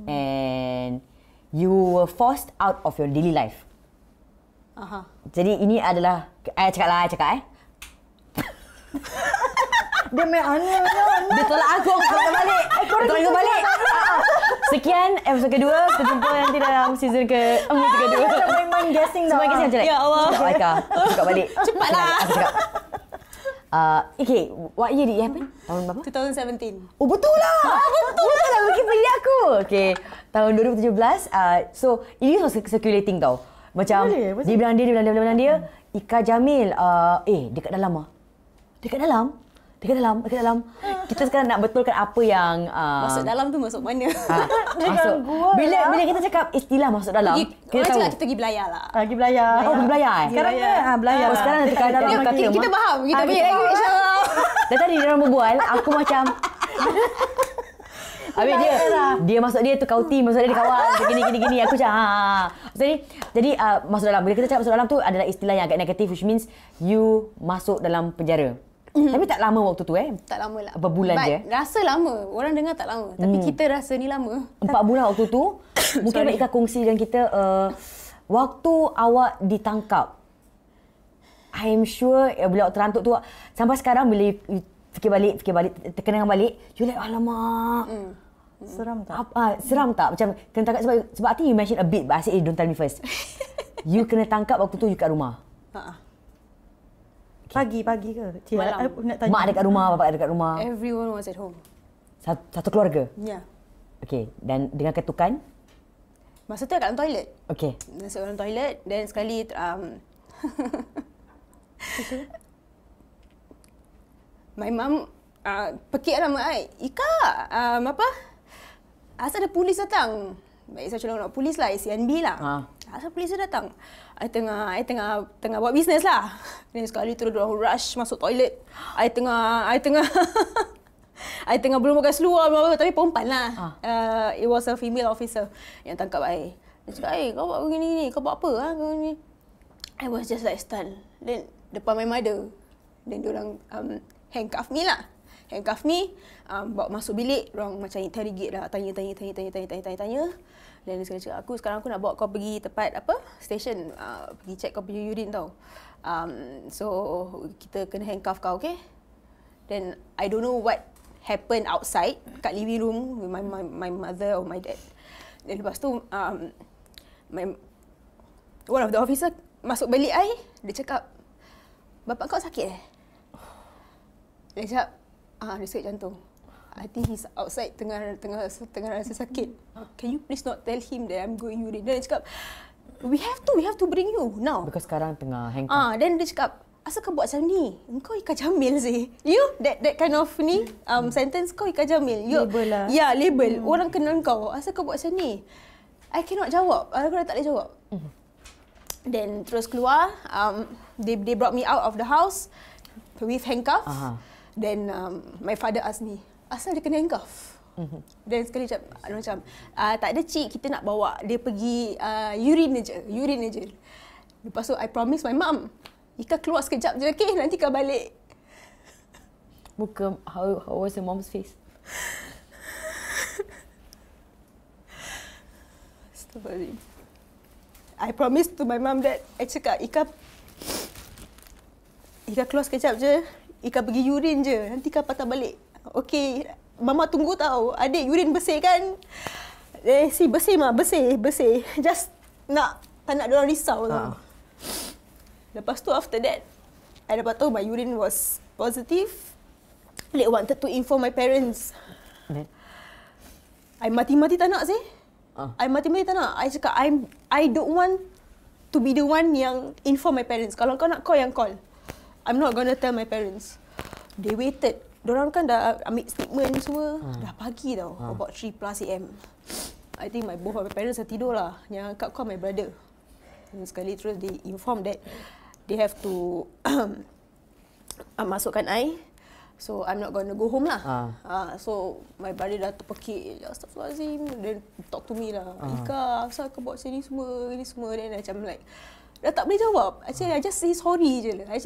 And you were forced out of your daily life. Jadi ini adalah cakap. Dia main anu. Dia tolak aku balik. Tolak balik. Sekian episod kedua. Kita jumpa nanti dalam season kedua. Macam main guessing dah. Semua guessing macam Ya Allah. Cakap Aika. Cakap balik. Cepatlah. Aku cakap. Okay, what year did it happen? Tahun berapa? 2017. Oh betul lah. Betul lah Wikipedia aku. Okay, tahun 2017. So ini circulating tau. Macam dia bilang dia Ika Jamil dekat dalam Dekat dalam. Kita sekarang nak betulkan apa yang Masuk dalam tu masuk mana? masuk. Bila kita cakap istilah masuk dalam, kita tahu. Kita pergi belayar lah. Pergi belayar. Oh, pergi belayar Sekarang belayar. Oh, sekarang nanti kalau dia kata Kita faham. Kita pergi lagi insyaAllah. Dan tadi dia orang berbual, aku macam habis dia masuk dia tu kauti, masuk dia kawan gini aku macam jadi masuk dalam. Bila kita cakap masuk dalam tu adalah istilah yang agak negatif, which means you masuk dalam penjara. Tapi tak lama waktu tu Tak lama lah. Berapa bulan je? Rasa lama. Orang dengar tak lama. Tapi kita rasa ni lama. 4 bulan waktu tu. Mungkin Ika kongsi dengan kita waktu awak ditangkap. I am sure bila awak terantuk tu sampai sekarang bila you fikir balik terkenang balik, you like alamak. Seram tak? Seram tak? Macam kena tangkap sebab I think you mention a bit but I said don't tell me first. You kena tangkap waktu tu you kat rumah. Pagi ke? Malam. Nak tanya. Mak dekat rumah, bapak dekat rumah. Everyone was at home. Satu keluarga? Yeah. Okay. Dan dengan ketukan? Masa tu kat dalam toilet. Okay. Masuk dalam toilet. Dan sekali... my mum pekik nama I. Ika, asal ada polis datang. Baik saya nak polis lah, CNB lah. Asal polis datang. I tengah buat bisnes lah. Dan sekali tu dia orang rush masuk toilet. I tengah I tengah belum pakai seluar tapi perempuan lah. It was a female officer yang tangkap I. Dia cakap, kau buat begini-gini, kau buat apa kau ni? I was just like stunned. Then depan my mother. Then dia orang handcuff me lah. Handcuff me, bawa masuk bilik, orang macam interrogate lah, tanya. Dan dia cakap, sekarang aku nak bawa kau pergi tempat station, pergi check kau punya urine tau. So kita kena handcuff kau, okay? Then I don't know what happened outside kat living room with my mother or my dad. Dan lepas tu one of the officer masuk balik I, dia cakap, bapak kau sakit Dia cakap, dia sakit jantung. I think he's outside tengah rasa sakit. Can you please not tell him that I'm going urine? Dan dia cakap, we have to bring you now. Because sekarang tengah handcuff. Dan dia cakap, asal kau buat macam ni? Engkau Ika Jamil sih. You that kind of ni sentence kau Ika Jamil. You, label lah. Ya, label. Orang kenal kau. Asal kau buat macam ni? I cannot jawab. Aku dah tak boleh jawab. Then terus keluar, they brought me out of the house with handcuff. Then my father asked me, asal dia kena handcuff? Dan sekali macam tak ada cik, kita nak bawa dia pergi urine je. Lepas tu I promise my mum, Ika keluar sekejap je, okay? Nanti kau balik. Muka, how was your mom's face? Astaghfirullahaladzim. I promise to my mum that I cakap, Ika keluar sekejap je, Ika pergi urine je, nanti kau patah balik. Okay, mama tunggu tau. Adik urine bersih kan? Si bersih mah, bersih. Just tak nak diorang risau tau. Lepas tu after that, I dapat tahu my urine was positive. They wanted to inform my parents. I mati-mati tak nak sih. I mati-mati tak nak. I cakap, I don't want to be the one yang inform my parents. Kalau kau nak, kau yang call. I'm not gonna tell my parents. They waited. Diorang kan dah ambil statement semua. Dah pagi tau. About 3 plus AM. I think both of my parents dah tidur lah. Yang kat call my brother. Dan sekali terus they inform that they have to masukkan I. So I'm not gonna go home lah. So my brother dah terpekik. Astaghfirullahaladzim. Then talk to me lah. Ika, asal kau buat sini semua, ini semua. Then macam like, dah tak boleh jawab. Actually, I just say sorry je lah. I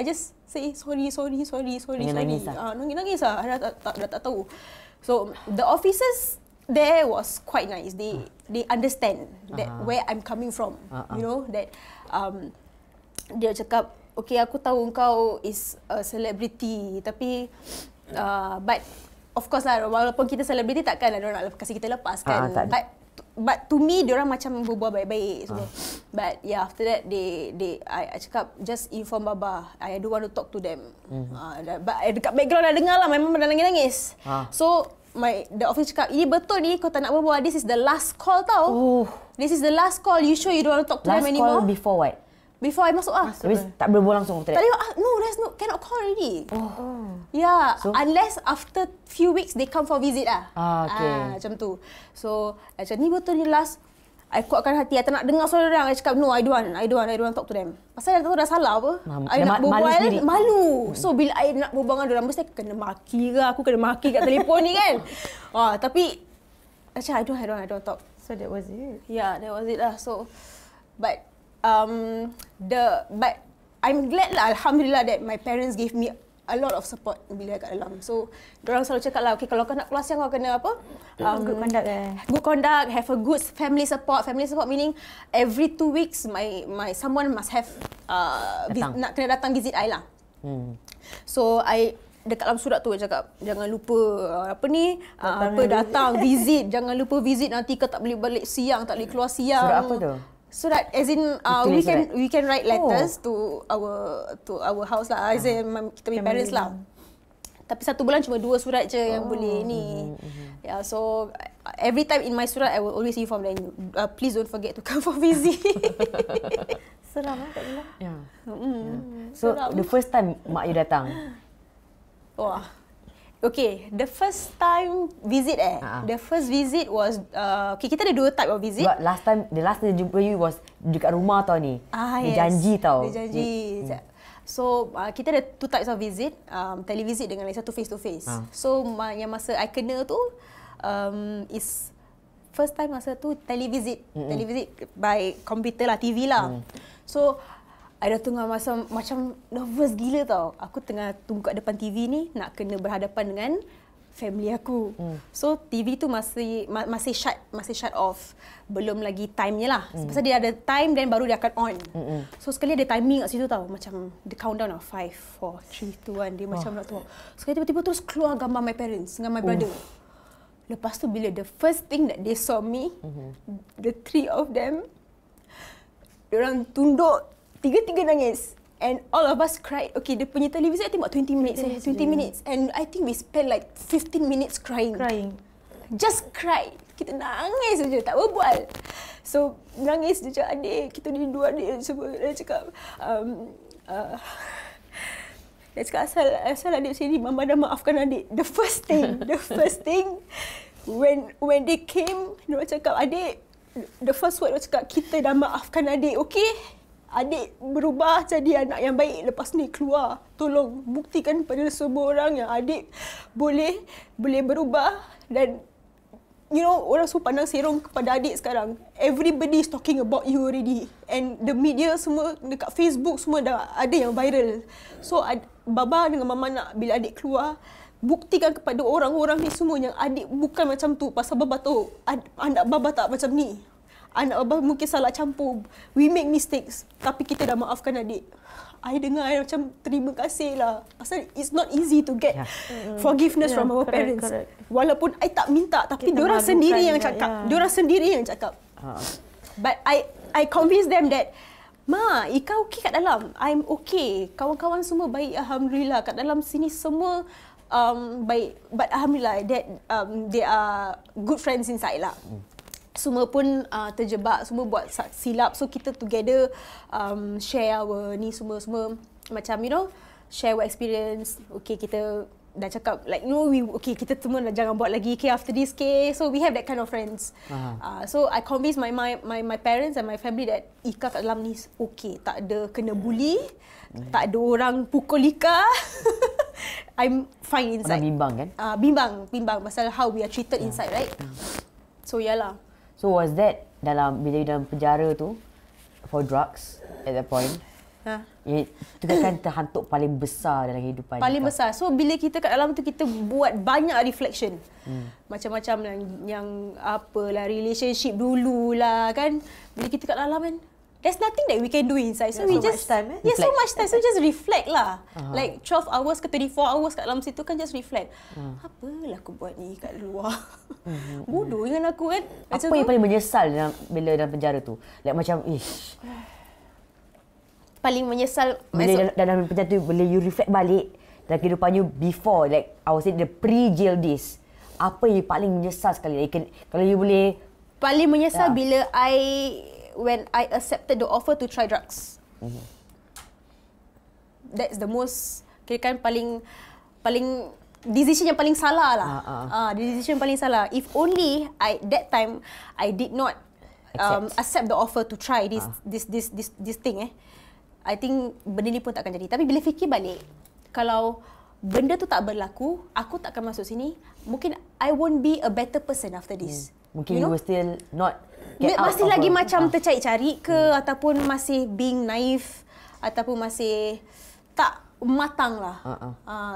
just say sorry. Nangis lah. Nangis lah. Dah tak tahu. So the officers there was quite nice. They understand that where I'm coming from. You know that dia cakap, okay, aku tahu kau is a celebrity, tapi but of course lah, walaupun kita celebrity takkanlah diorang nak kasi kita lepas kan. But to me, diorang macam berbual baik-baik semua. But yeah, after that, I cakap, just inform Baba. I don't want to talk to them. But dekat background dah dengar lah, my mum dah nangis-nangis. So, the office cakap, ini betul ni, kau tak nak berbual. This is the last call tau. This is the last call. You sure you don't want to talk to them anymore? Last call before what? Before I masuk Habis tak boleh berbual langsung after that? Tak boleh, no, cannot call already. Yeah, so, unless after few weeks they come for visit lah. Okay. Macam tu. So, macam ni betul ni last. I kuatkan hati, I tak nak dengar suara orang. I cakap, no, I don't want to talk to them. Pasal I tahu dah salah apa. I nak berbual, malu. So, bila I nak berbual dengan diorang, mesti kena maki ke, aku kena maki kat telefon ni kan. Tapi, macam I don't talk. So, that was it? Yeah, that was it lah. So, but I'm glad lah, alhamdulillah, that my parents gave me a lot of support bila kat dalam. So, diorang selalu cakap lah, okay, kalau kau nak keluar siang, kau kena apa? Good conduct Good conduct, have a good family support. Family support meaning every 2 weeks, someone must have nak kena datang visit I lah. So, dekat dalam surat tu cakap jangan lupa datang visit, jangan lupa visit, nanti kau tak boleh balik siang, tak boleh keluar siang. Surat apa tu? Surat as in we can write letters to our house lah, as in kita punya parents lah. Tapi 1 bulan cuma 2 surat je yang boleh ni. Yeah, so every time in my surat I will always inform them, please don't forget to come for visit. Seram tak bila? Yeah. So the first time mak you datang. Wah. Okay, the first time visit the first visit was okay, kita ada 2 type of visit. But the last time jumpa you was dekat rumah tau ni. Dia janji tau. Dia janji. So kita ada 2 types of visit, televisit dengan lagi satu face to face. So yang masa I kena tu is first time masa tu televisit. Televisit by computer lah, TV lah. So I dah tengah masa macam nervous gila tau. Aku tengah tunggu kat depan TV ni nak kena berhadapan dengan family aku. So TV tu masih shut off. Belum lagi time-nya lah. Pasal dia ada time dan baru dia akan on. So sekali ada timing kat situ tau. Macam the countdown lah. 5, 4, 3, 2, 1. Dia macam nak tu. Sekali tiba-tiba terus keluar gambar my parents dengan my brother. Lepas tu bila the first thing that they saw me, the 3 of them, diorang tunduk, 3 nangis. And all of us cried. Okay, dia punya television I think about 20 minutes. 20 minutes. And I think we spent like 15 minutes crying. Just cry. Kita nangis saja, tak berbual. So, nangis je cakap, adik, kita ni 2 adik semua. Dia cakap, dia cakap, asal adik sini, mama dah maafkan adik. The first thing, when they came, dia cakap, adik, the first word dia cakap, kita dah maafkan adik, okay? Adik berubah jadi anak yang baik lepas ni keluar. Tolong buktikan kepada semua orang yang adik boleh berubah. Dan you know, orang semua pandang serong kepada adik sekarang. Everybody is talking about you already. And the media semua dekat Facebook semua dah ada yang viral. So baba dengan mama nak bila adik keluar, buktikan kepada orang-orang ni semua yang adik bukan macam tu. Pasal baba tahu anak baba tak macam ni. Anak baba mungkin salah campur. We make mistakes. Tapi kita dah maafkan adik. I dengar macam terima kasih lah. Pasal it's not easy to get forgiveness from our parents. Walaupun I tak minta, tapi diorang sendiri yang cakap. Diorang sendiri yang cakap. But I convince them that, Ma, Ika okey kat dalam. I'm okay. Kawan-kawan semua baik, alhamdulillah. Kat dalam sini semua baik. But alhamdulillah that they are good friends inside lah. Semua pun terjebak, semua buat silap. So kita together share our ni semua macam you know, share our experience. Okay, kita dah cakap like you know, okay, kita semua dah jangan buat lagi after this case. So we have that kind of friends. So I convince my parents and my family that Ika kat dalam ni okay, tak ada kena bully, tak ada orang pukul Ika. I'm fine inside. Bimbang kan? Bimbang pasal how we are treated inside, right? So yalah. So was that bila you dalam penjara tu for drugs at that point? Itu kan terhantuk paling besar dalam kehidupan. Paling besar. So bila kita kat dalam tu kita buat banyak reflection. Macam-macam yang apalah relationship dululah kan. Bila kita kat dalam kan, there's nothing that we can do inside. So we just so much time. So just reflect lah. Like 12 hours ke 24 hours kat dalam situ kan just reflect. Apalah aku buat ni kat luar. Bodoh dengan aku kan. Apa yang paling menyesal bila dalam penjara tu? Like macam paling menyesal bila dalam penjara tu, bila you reflect balik dalam kehidupan you before, like I would say the pre-jail days, apa yang paling menyesal sekali? Like, kalau you boleh, paling menyesal bila when I accepted the offer to try drugs. That's the most, kira kan paling decision yang paling salah lah. Decision yang paling salah. If only that time I did not accept the offer to try this thing I think benda ni pun tak akan jadi. Tapi bila fikir balik, kalau benda tu tak berlaku, aku tak akan masuk sini, mungkin I won't be a better person after this. Mungkin you will still not get out masih lagi macam tercari-cari ke, ataupun masih being naive, ataupun masih tak matang lah.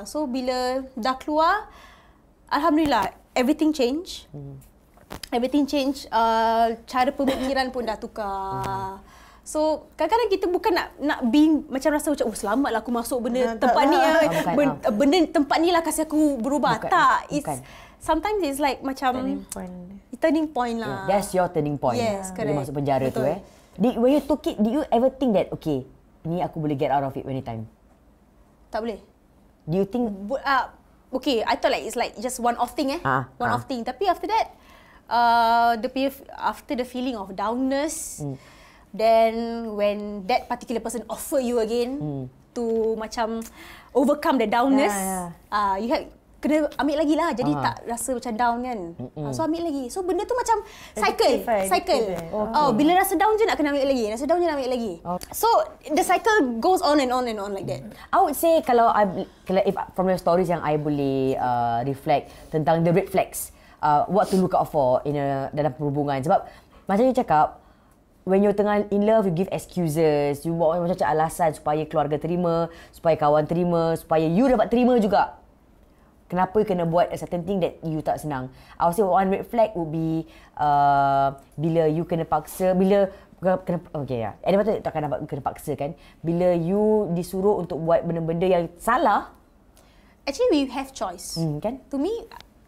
So bila dah keluar, alhamdulillah everything change. Everything change. Cara pemikiran pun dah tukar. So kadang-kadang kita bukan nak be macam rasa macam selamatlah aku masuk benda tempat ni benda tempat ni lah kasi aku berubah. Bukan. Sometimes it's like macam turning point lah. That's your turning point. Yes, correct. Bila masuk penjara tu When you took it, did you ever think that okay, ni aku boleh get out of it anytime? Tak boleh. Do you think okay, I thought like it's like just one-off thing one-off thing. Tapi after that, after the feeling of downness, then when that particular person offer you again to macam overcome the downness, you have kena ambil lagi lah. Jadi tak rasa macam down kan. So ambil lagi. So benda tu macam cycle. Bila rasa down je nak kena ambil lagi. Rasa down je nak ambil lagi. So the cycle goes on and on and on like that. I would say kalau if from your stories yang I boleh reflect tentang the red flags, what to look out for dalam perhubungan. Sebab macam you cakap, when you're tengah in love, you give excuses. You buat macam-macam alasan supaya keluarga terima, supaya kawan terima, supaya you dapat terima juga. Kenapa kena buat a certain thing that you tak senang? I would say one red flag would be bila you kena paksa, bila kena ada patut takkan dapat kena paksa kan? Bila you disuruh untuk buat benda-benda yang salah. Actually, we have choice. Kan? To me,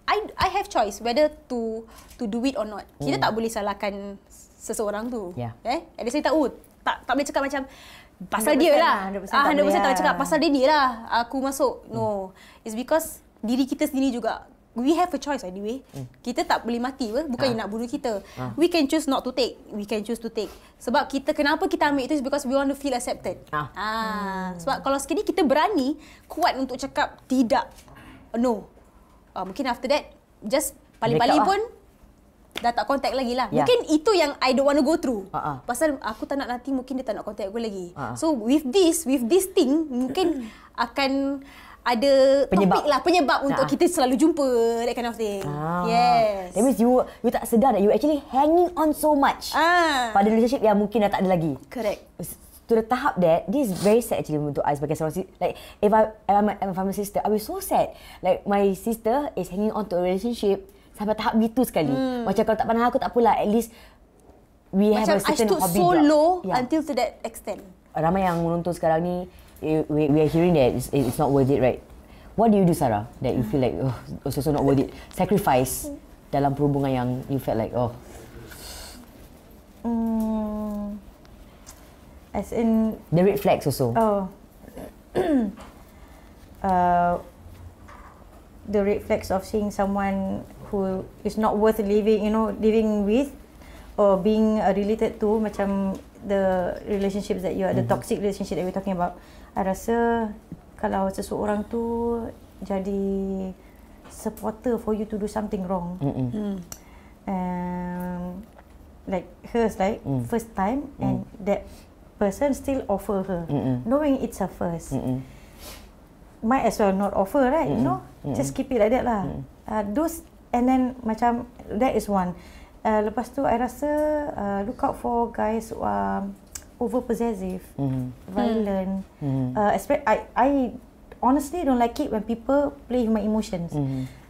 I have choice whether to do it or not. Kita tak boleh salahkan seseorang tu. At the same time, tak boleh cakap macam pasal dia lah. 100% tak boleh cakap pasal dia lah aku masuk. No. It's because diri kita sendiri juga. We have a choice anyway. Kita tak boleh mati bukan nak bunuh kita. We can choose not to take. We can choose to take. Sebab kenapa kita ambil itu is because we want to feel accepted. Sebab kalau sekali kita berani kuat untuk cakap tidak. No. Mungkin after that just paling-paling pun dah tak contact lagi lah. Mungkin itu yang I don't want to go through. Pasal aku tak nak nanti mungkin dia tak nak contact aku lagi. So with this thing mungkin akan ada penyebab untuk kita selalu jumpa, that kind of thing. Yes. That means you tak sedar that you actually hanging on so much pada relationship yang mungkin dah tak ada lagi. Correct. To the tahap that this is very sad actually untuk I sebagai seorang like if I'm a sister, I will be so sad. Like my sister is hanging on to a relationship sampai tahap gitu sekali. Macam kalau tak pandang aku tak apalah, at least we macam have a certain hobby. Macam I stood so low until to that extent. Ramai yang menonton sekarang ni, we are hearing that it's not worth it, right? What do you do, Sarah, that you feel like it's also not worth it? Sacrifice dalam perhubungan yang you felt like as in the red flags also. The red flags of seeing someone who is not worth living with or being related to, macam the relationships that you are, the toxic relationship that we're talking about. I rasa kalau seseorang tu jadi supporter for you to do something wrong, like hers, like first time, and that person still offer her, knowing it's her first. Might as well not offer, right? Just keep it like that lah. Those, and then macam that is one. Lepas tu, I rasa look out for guys who are over possessive, violent. I honestly don't like it when people play with my emotions.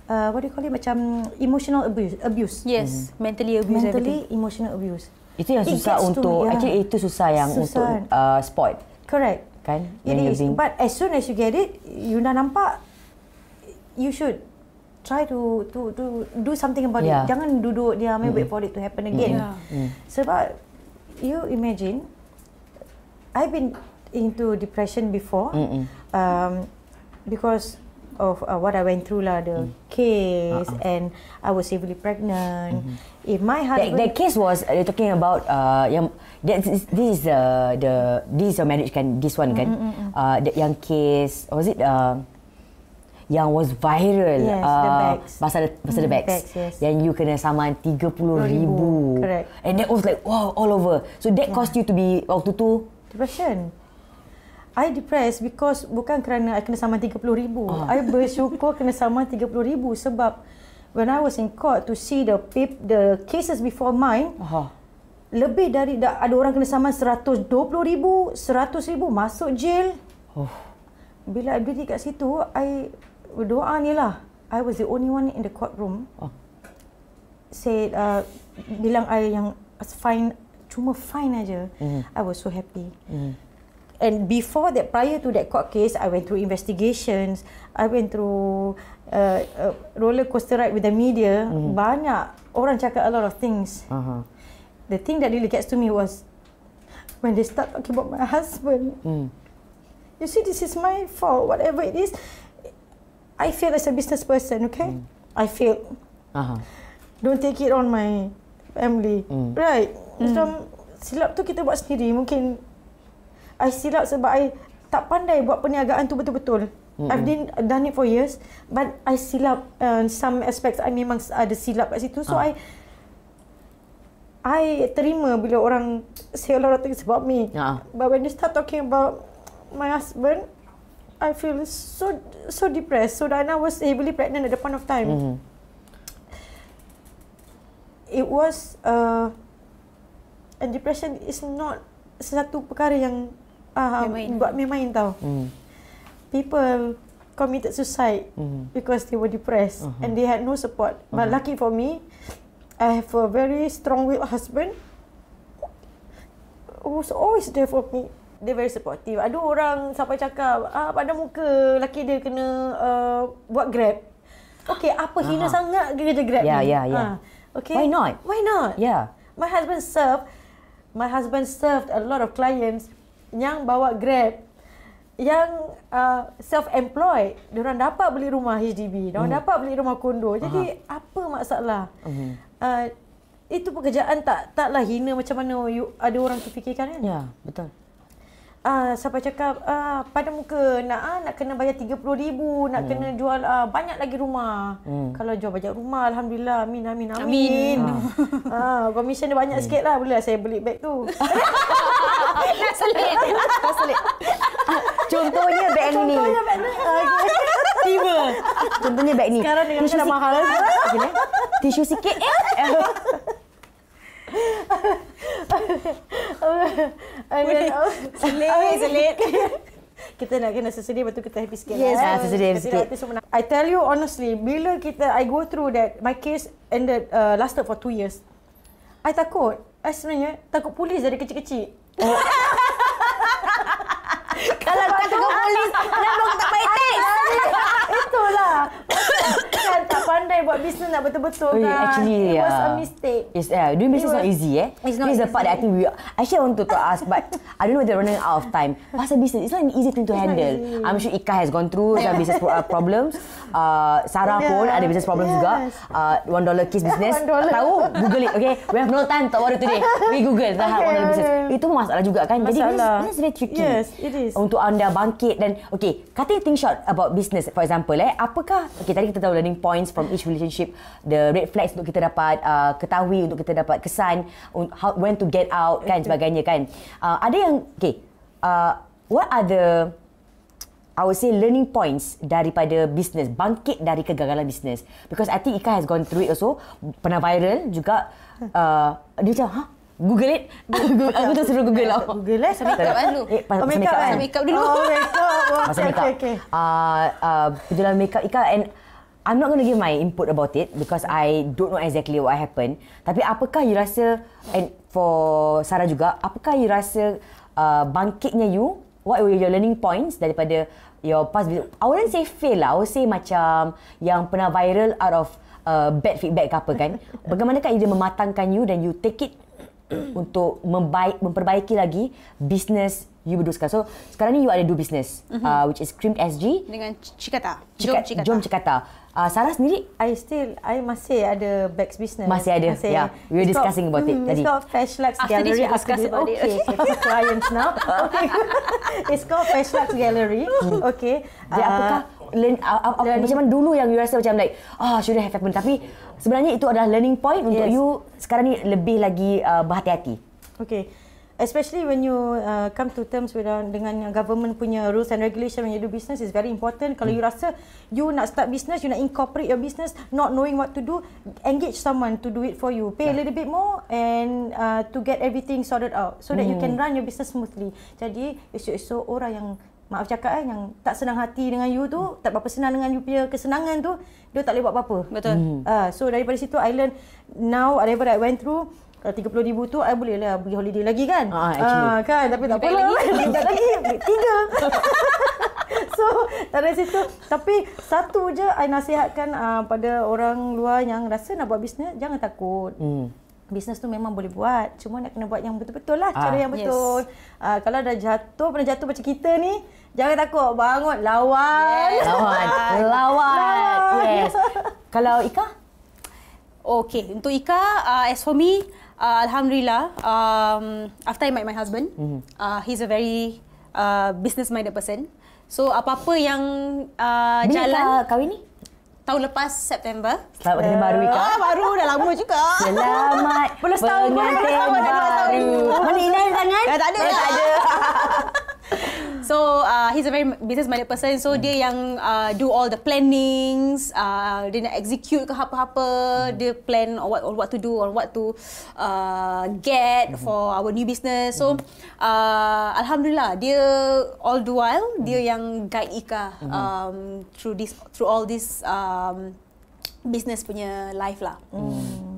What do you call it? Macam emotional abuse. Yes, mentally abuse. Emotional abuse. Itu yang susah untuk, actually itu susah yang susah untuk spot. Correct. Kan? It is. But as soon as you get it, you dah nampak, you should try to do something about it. Jangan duduk diam and wait for it to happen again. Sebab you imagine, I've been into depression before, because of what I went through lah, the case, and I was heavily pregnant. If my husband, that case was you're talking about yang this is your marriage kan, this one kan, yang case was it yang was viral, yes, the bags. pasal the bags, yes. yang you kena saman 30,000. Correct. And that was like wow, all over. So that caused you to be waktu tu depression. I depressed because bukan kerana I kena saman 30,000. I bersyukur kena saman 30,000 sebab when I was in court to see the cases before mine, lebih dari ada orang kena saman 120,000, 100,000 masuk jail. Bila I berdiri kat situ, I berdoa ni lah. I was the only one in the courtroom. Said bilang I yang fine cuma fine aja. I was so happy. And before that, prior to that court case, I went through investigations. I went through roller coaster ride with the media. Banyak orang cakap a lot of things. The thing that really gets to me was when they start talking about my husband. You see, this is my fault. Whatever it is, I fail as a business person, okay? I failed. Don't take it on my family. Right. Macam silap tu kita buat sendiri. Mungkin I silap sebab I tak pandai buat perniagaan tu betul-betul. I've done it for years, but I silap some aspects. I memang ada silap kat situ. So I terima bila orang say a lot of things about me. But when they start talking about my husband, I feel so depressed. So then I was heavily pregnant at the point of time. It was and depression is not satu perkara yang buat main-main tau. People committed suicide because they were depressed and they had no support. But lucky for me, I have a very strong-willed husband who's always there for me. Dia very supportive. Ada orang sampai cakap, pada muka lelaki dia kena buat Grab. Okay, apa hina sangat kerja Grab ni? Okay. Why not? Why not? Yeah. My husband served a lot of clients yang bawa Grab, yang self-employed. Diorang dapat beli rumah HDB, diorang dapat beli rumah kondo. Jadi apa masalah? Itu pekerjaan taklah hina macam mana ada orang terfikirkan kan? Ya, betul. Sampai cakap pada muka nak kena bayar 30,000, nak kena jual banyak lagi rumah. Kalau jual banyak rumah, alhamdulillah, amin. Komisen dia banyak sikit lah, boleh saya beli beg tu. Nak selit. Contohnya beg ni. Tiba. Contohnya beg ni. Sekarang dengan dah mahal. Tisu sikit. Selit. Kita nak kena sesedih, lepas tu kita happy sikit. Yes, sesedih sikit. I tell you honestly, bila I go through that, my case ended, lasted for 2 years. I takut. I sebenarnya takut polis dari kecil-kecil. Kalau kau takut polis, kenapa kau tak bayar tax? Itulah. Kan tak pandai buat bisnes nak betul-betul kan. Actually, it was a mistake. Doing business is not easy. It's not This is the part easy. that I think actually I wanted to ask, but I don't know whether we're running out of time. Pasal business, it's not an easy thing to handle. I'm sure Ika has gone through some business problems. Sarah pun ada business problems juga. $1 case business. $1. Tahu? Google it. Okay, we have no time to worry today. We Google $1 business. Itu masalah juga kan. Jadi business very tricky. Yes, it is. Untuk anda bangkit dan kata think short about business, for example, apakah tadi kita tahu learning points from each relationship, the red flags untuk kita dapat ketahui, untuk kita dapat kesan, when to get out kan, sebagainya kan. Ada yang what are the I would say learning points daripada business, bangkit dari kegagalan business, because I think Ika has gone through it also, pernah viral juga. Dia macam Google it. Aku tu suruh Google lah. Google lah. Pasal makeup dulu. Pasal makeup dulu. Pasal makeup. Penjualan makeup Ika, and I'm not going to give my input about it because I don't know exactly what happened. Tapi apakah you rasa, and for Sarah juga, apakah you rasa bangkitnya you, what were your learning points daripada your past business? I wouldn't say fail lah. I would say macam yang pernah viral out of bad feedback ke apa kan. Bagaimanakah dia mematangkan you dan you take it untuk memperbaiki lagi business you berdua sekarang. So sekarang ni you ada 2 business, which is Cream SG dengan Cikata. Jom Cikata. Sarah sendiri? I masih ada bags business. Masih ada. Yeah, we were discussing about it tadi. It's called Fashlux Gallery. Discuss about it. Okay, clients now. Okay. It's called Fashlux Gallery. Okay. Jadi apakah macam mana dulu yang you rasa macam like shouldn't have happened, tapi sebenarnya itu adalah learning point untuk you sekarang ni lebih lagi berhati-hati. Okay. Especially when you come to terms with dengan government punya rules and regulation when you do business is very important. Kalau you rasa you nak start business, you nak incorporate your business, not knowing what to do, engage someone to do it for you. Pay a little bit more and to get everything sorted out so that you can run your business smoothly. Jadi esok-esok orang yang maaf cakap yang tak senang hati dengan you tu, tak berapa senang dengan you punya kesenangan tu, dia tak boleh buat apa-apa. Betul. So daripada situ I learn now whatever I went through, Kalau 30,000 tu, I boleh lah pergi holiday lagi kan? Kan? Tapi tak apa lah. Sekejap lagi, 3. So, dari situ. Tapi satu je, I nasihatkan pada orang luar yang rasa nak buat bisnes, jangan takut. Bisnes tu memang boleh buat. Cuma nak kena buat yang betul-betul lah. Cara yang betul. Kalau dah jatuh, pernah jatuh macam kita ni, jangan takut. Bangun, lawan. Lawan. Yes. Kalau Ika? Okay, untuk Ika, as for me, Alhamdulillah, after I met my husband, he's a very business-minded person. So, apa-apa yang jalan... Bila kahwin ni? Tahun lepas September. Selamat tahun baru Ika. Baru dah lama juga. Selamat pengantin baru. Mana indah tangan? Tak ada. So he's a very business-minded person. So dia yang do all the plannings, dia nak execute ke apa-apa, dia plan on what to do, on what to get for our new business. So alhamdulillah, dia all the while dia yang guide Ika through all this business punya life lah.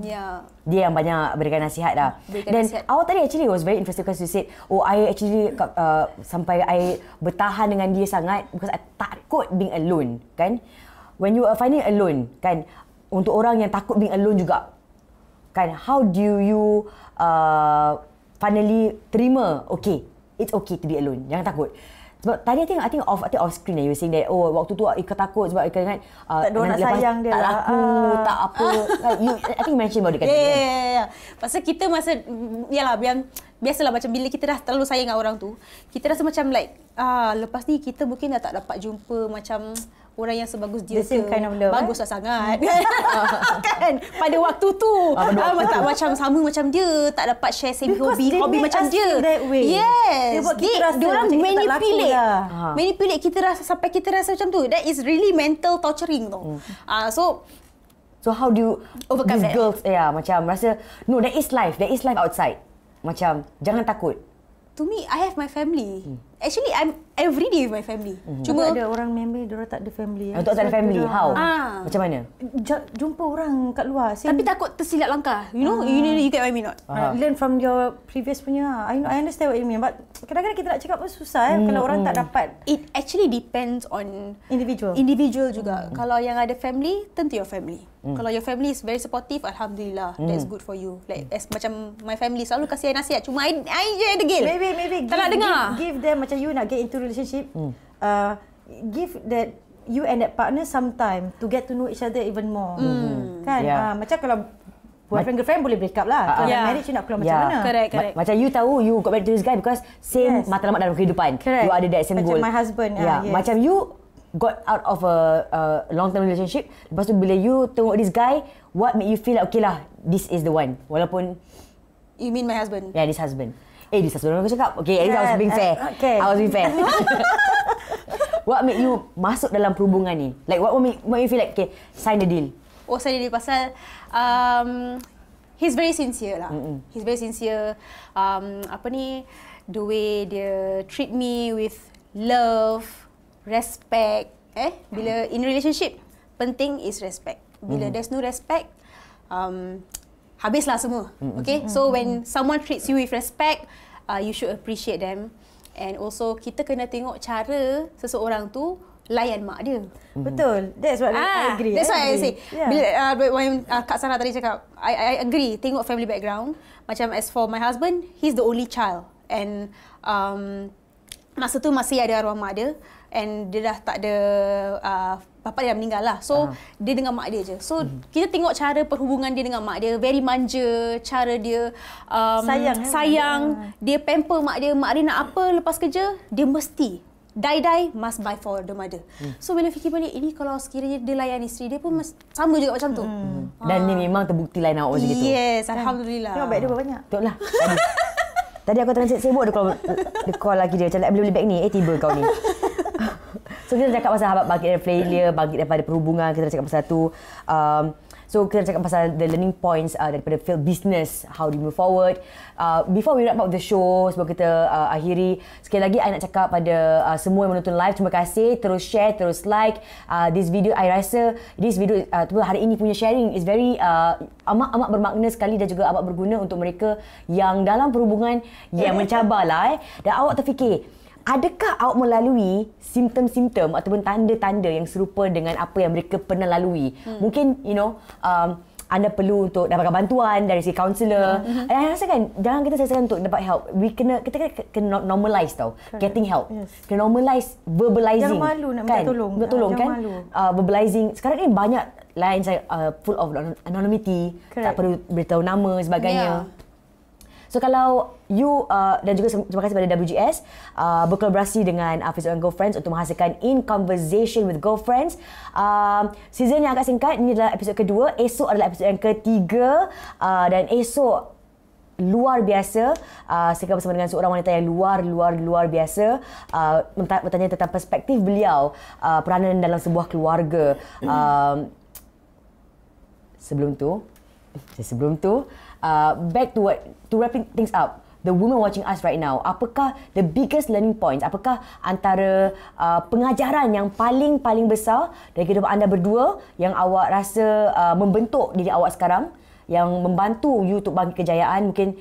Yeah. Dia yang banyak berikan nasihat dah. Nasihat. Awak tadi actually was very interesting because you said, I actually sampai I bertahan dengan dia sangat because I takut being alone, kan? When you are finding alone, kan? Untuk orang yang takut being alone juga, kan? How do you finally terima, okay, it's okay to be alone, jangan takut. Sebab tadi I think off screen you were saying that waktu tu Ika takut sebab Ika ingat tak ada orang nak sayang dia tak lah. laku, tak apa. I think mention about it kan. Yeah. Pasal kita yalah biasalah macam bila kita dah terlalu sayang dengan orang tu, kita rasa macam like lepas ni kita mungkin dah tak dapat jumpa macam orang yang sebagus dia ke, kind of love, baguslah sangat kan pada waktu tu tak macam sama macam dia, tak dapat share same hobi macam dia. Yes, dia orang manipulate kita rasa sampai kita rasa macam tu. That is really mental torturing tu. So how do you overcome these that? Girls macam rasa no, there is life outside. Macam jangan takut. To me, I have my family. Actually, I'm every day with my family. Cuma ada orang member dia tak ada family. Untuk tak ada family, how? Macam mana? Jumpa orang kat luar. Tapi takut tersilap langkah. You know, you get what I mean not? Learn from your previous punya. I understand what you mean. But kadang-kadang kita nak cakap pun susah kalau orang tak dapat. It actually depends on individual juga. Kalau yang ada family, turn to your family. Kalau your family is very supportive, alhamdulillah, that's good for you. Like as macam my family selalu kasih nasihat, cuma I je ada degil. Maybe tak nak dengar. Give them macam you nak get into relationship. Give that you and that partner some time to get to know each other even more. Kan? Macam kalau boyfriend girlfriend boleh break up lah. Kalau marriage you nak keluar macam mana? Correct. Macam you tahu you got married to this guy because same matlamat dalam kehidupan. Correct. You ada that same goal. Macam my husband. Macam you got out of a long-term relationship. Lepas tu bila you tengok this guy, what make you feel like okay lah, this is the one. Walaupun you mean my husband? Yeah, this husband. This husband aku cakap. Okay, at least I was being fair. I was being fair. What make you masuk dalam perhubungan ni? Like what make you feel like okay, sign the deal? Sign the deal pasal he's very sincere lah. He's very sincere. The way dia treat me with love, respect. Bila in relationship, penting is respect. Bila there's no respect, habislah semua. Okay? So when someone treats you with respect, you should appreciate them. And also kita kena tengok cara seseorang tu layan mak dia. Betul. That's what I agree. That's what I say. Bila when Kak Sarah tadi cakap, I agree. Tengok family background. Macam as for my husband, he's the only child. And masa tu masih ada arwah mak dia. And dia dah tak ada bapa dia dah meninggal lah. So dia dengan mak dia je. So kita tengok cara perhubungan dia dengan mak dia, very manja, cara dia sayang. Dia pamper mak dia. Mak dia nak apa lepas kerja, dia mesti die must buy for the mother. So bila fikir balik, ini kalau sekiranya dia layan isteri dia pun sama juga macam tu. Dan ni memang terbukti lain awak macam gitu. Yes, alhamdulillah. Tengok beg dia banyak. Betul lah. Tadi aku tengah sibuk dia call lagi dia macam beli beg ni, tiba kau ni. So kita cakap pasal bangkit dari failure, bangkit daripada perhubungan, kita dah cakap pasal tu. So kita cakap pasal the learning points daripada field business, how do you move forward. Before we wrap up the show, sebelum kita akhiri, sekali lagi I nak cakap pada semua yang menonton live, terima kasih, terus share, terus like this video. I rasa this video hari ini punya sharing is very amat bermakna sekali dan juga amat berguna untuk mereka yang dalam perhubungan yang mencabar lah. Dan awak terfikir, adakah awak melalui simptom-simptom ataupun tanda-tanda yang serupa dengan apa yang mereka pernah lalui? Mungkin, anda perlu untuk dapatkan bantuan dari si kaunselor. Saya rasa kan, jangan kita sesakan untuk dapat help. Kita kena normalize tau. Getting help. Kena normalize verbalizing. Jangan malu nak minta tolong. Minta tolong kan? Verbalizing. Sekarang ni banyak line saya full of anonymity. Tak perlu beritahu nama sebagainya. So kalau you dan juga terima kasih pada WGS berkolaborasi dengan Facebook and Girlfriends untuk menghasilkan In Conversation with Girlfriends. Season yang agak singkat, ini adalah episod kedua. Esok adalah episod yang ketiga dan esok luar biasa. Saya bersama dengan seorang wanita yang luar biasa, bertanya tentang perspektif beliau peranan dalam sebuah keluarga. Sebelum tu back to wrapping things up, the women watching us right now, apakah the biggest learning points, apakah antara pengajaran yang paling besar dari kehidupan anda berdua yang awak rasa membentuk diri awak sekarang, yang membantu you untuk bangkit kejayaan? Mungkin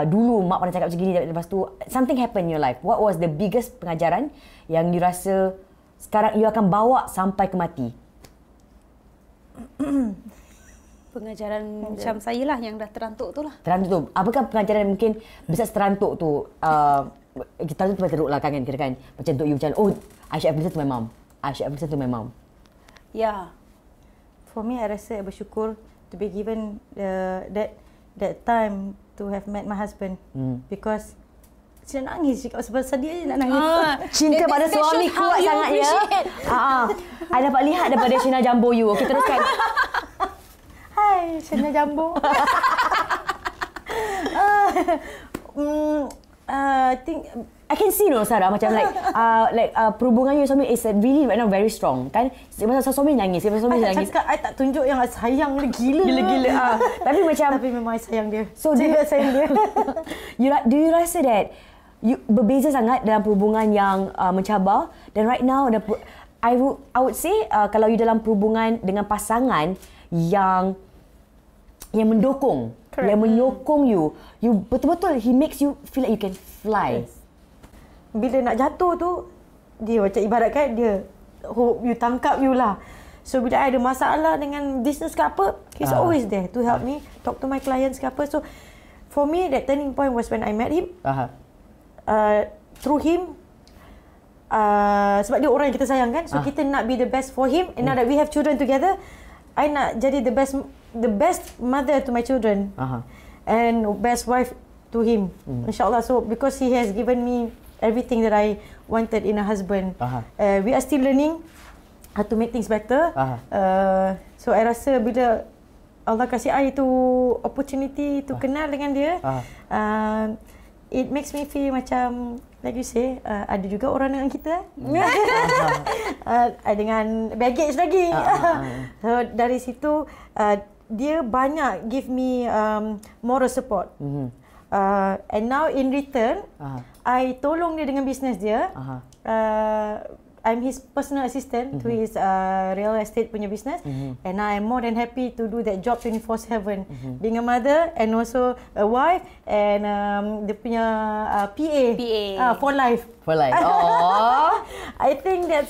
dulu mak pernah cakap macam gini, lepas tu something happen in your life. What was the biggest pengajaran yang you rasa sekarang you akan bawa sampai ke mati? Pengajaran macam saya lah yang dah terantuk tu lah. Terantuk tu. Apakah pengajaran yang mungkin bisa terantuk tu? Kita tu teruk lah kan, kira kan. Macam untuk you macam, oh, I should have listened to my mom. I should have listened to my mom. Yeah. For me, I rasa bersyukur to be given that time to have met my husband. Because saya nangis sebab sedih je nak nangis. Cinta pada suami kuat sangat ya. I dapat lihat daripada Shina Jambo you. Okay, teruskan. Hai, Shina Jambo. I think I can see Sarah macam perhubungan you suami is really right now very strong kan. Sebab suami nangis, I tak tunjuk yang sayang gila. Tapi memang I sayang dia. So dia sayang dia. Do you rasa that you berbeza sangat dalam perhubungan yang mencabar dan right now I would say kalau you dalam perhubungan dengan pasangan yang mendukung, yang menyokong you betul-betul, he makes you feel like you can fly. Yes. Bila nak jatuh tu, dia macam ibaratkan dia hope you, tangkap you lah. So bila I ada masalah dengan business ke apa, he's always there to help me, talk to my clients ke apa. So for me, that turning point was when I met him. Through him, sebab dia orang yang kita sayang kan, so kita nak be the best for him. And now that we have children together, I nak jadi the best mother to my children, and best wife to him, insyaAllah. So because he has given me everything that I wanted in a husband, we are still learning how to make things better. So I rasa bila Allah kasih I tu opportunity to kenal dengan dia, it makes me feel macam, like you say, ada juga orang dengan kita. Dengan baggage lagi. So dari situ, dia banyak give me moral support. And now in return, I tolong dia dengan bisnes dia. I'm his personal assistant to his real estate punya business, and I'm more than happy to do that job 24/7. Being a mother and also a wife and dia punya PA. For life. For life. Oh, I think that's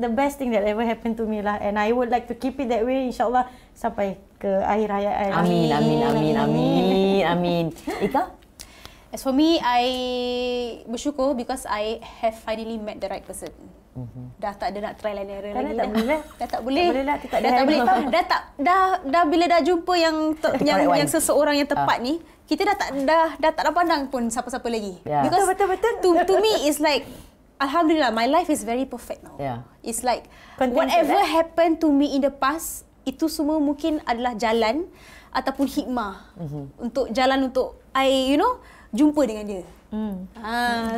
the best thing that ever happened to me lah, and I would like to keep it that way, insyaAllah, sampai ke akhir hayat. Amin. Ika? As for me, I bersyukur because I have finally met the right person. Dah tak ada nak trial and error lagi. Dah tak boleh. Dah bila dah jumpa yang seseorang yang tepat ni, kita dah tak pandang pun siapa-siapa lagi. Because betul. To me is like, alhamdulillah, my life is very perfect now. It's like whatever happened to me in the past, itu semua mungkin adalah jalan ataupun hikmah untuk I jumpa dengan dia.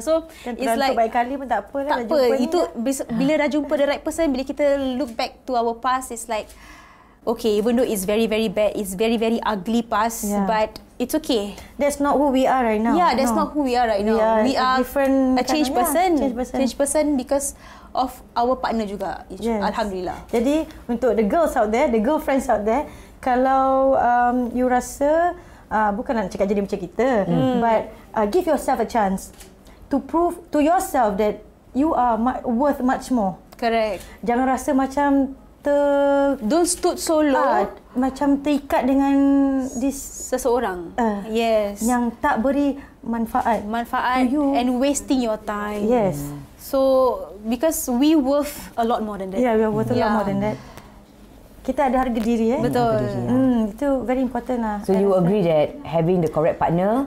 So it's like baik kali pun tak apa lah. Tak apa. Itu bila dah jumpa the right person, bila kita look back to our past, it's like okay, even though it's very, very bad, it's very, very ugly past, but it's okay. That's not who we are right now. Yeah, that's not who we are right now. We are different a changed person. Change person Because of our partner juga. Alhamdulillah. Jadi untuk the girls out there, the girlfriends out there, kalau you rasa bukan nak cakap jadi macam kita, but give yourself a chance to prove to yourself that you are worth much more. Correct. Jangan rasa macam don't stood so low. Macam terikat dengan seseorang. Yes. Yang tak beri manfaat to you and wasting your time. Yes. So because we worth a lot more than that. Yeah, we are worth a lot more than that. Kita ada harga diri Betul. Itu very important lah. So you agree that having the correct partner,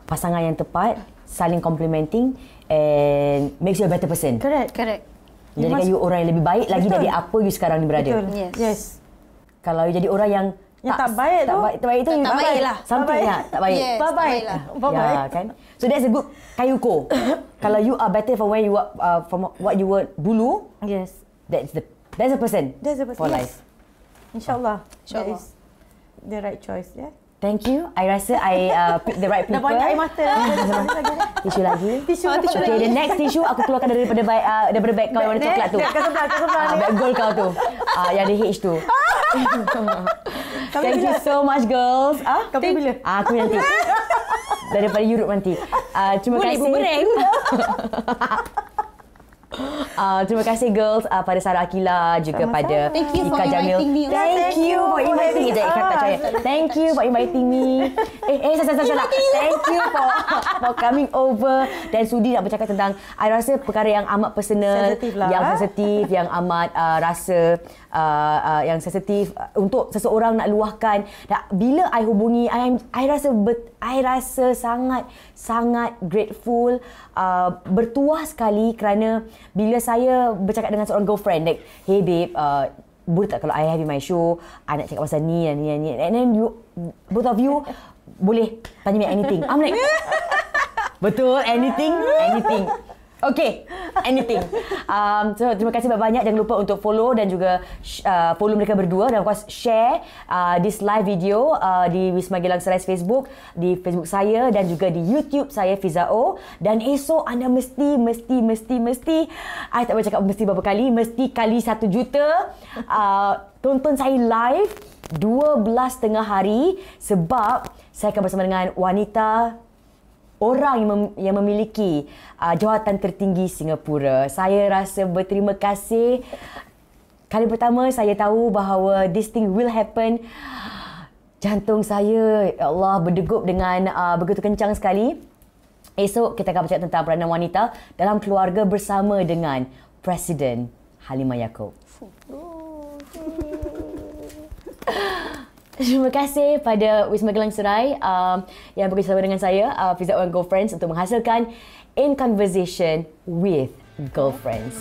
pasangan yang tepat, saling complementing and makes you a better person. Correct. Jadikan you orang yang lebih baik lagi dari apa you sekarang ni berada. Betul. Yes. Kalau you jadi orang yang tak baik tu, tak baik tu tak baik lah. Something lah, tak baik. Yes, tak baik. Ya, kan? So that's a good kayu ukur. Kalau you are better from where you are, from what you were dulu, yes, that's a person for life. InsyaAllah. That is the right choice, yeah. Thank you. I rasa I pick the right people. Dah banyak air mata. Tisu lagi. Tisu Okay, the next tissue aku keluarkan daripada bag kau yang warna coklat tu. Bag gold kau tu. Yang ada H tu. Thank you so much, girls. Kamu bila? Aku nanti. Daripada Europe nanti. Terima kasih. Bumerang. Terima kasih girls pada Sarah Akila juga pada Thank you for Ika Jamil. inviting me. Thank you for inviting me. Thank you for inviting me. Salah. Thank you for coming over dan sudi nak bercakap tentang I rasa perkara yang amat personal, yang sensitif, yang amat rasa yang sensitif untuk seseorang nak luahkan. Dan bila I hubungi, I rasa sangat grateful, bertuah sekali kerana bila saya bercakap dengan seorang girlfriend like, hey babe, boleh tak kalau I have in my show, I nak cakap pasal ni and then you, both of you boleh tanya me anything. I'm like, betul, anything. Okay, anything. So terima kasih banyak. Jangan lupa untuk follow dan juga follow mereka berdua dan of course share this live video di Wisma Geylang Serai Facebook, di Facebook saya dan juga di YouTube saya Fiza O. Dan esok anda mesti I tak boleh cakap mesti berapa kali, mesti kali 1 juta tonton saya live 12.30 hari sebab saya akan bersama dengan wanita orang yang memiliki jawatan tertinggi Singapura. Saya rasa berterima kasih. Kali pertama saya tahu bahawa this thing will happen. Jantung saya, ya Allah, berdegup dengan begitu kencang sekali. Esok kita akan bercakap tentang peranan wanita dalam keluarga bersama dengan Presiden Halimah Yacob. Terima kasih pada Wisma Geylang Serai yang bekerjasama dengan saya, Fiza and Girlfriends, untuk menghasilkan In Conversation with Girlfriends.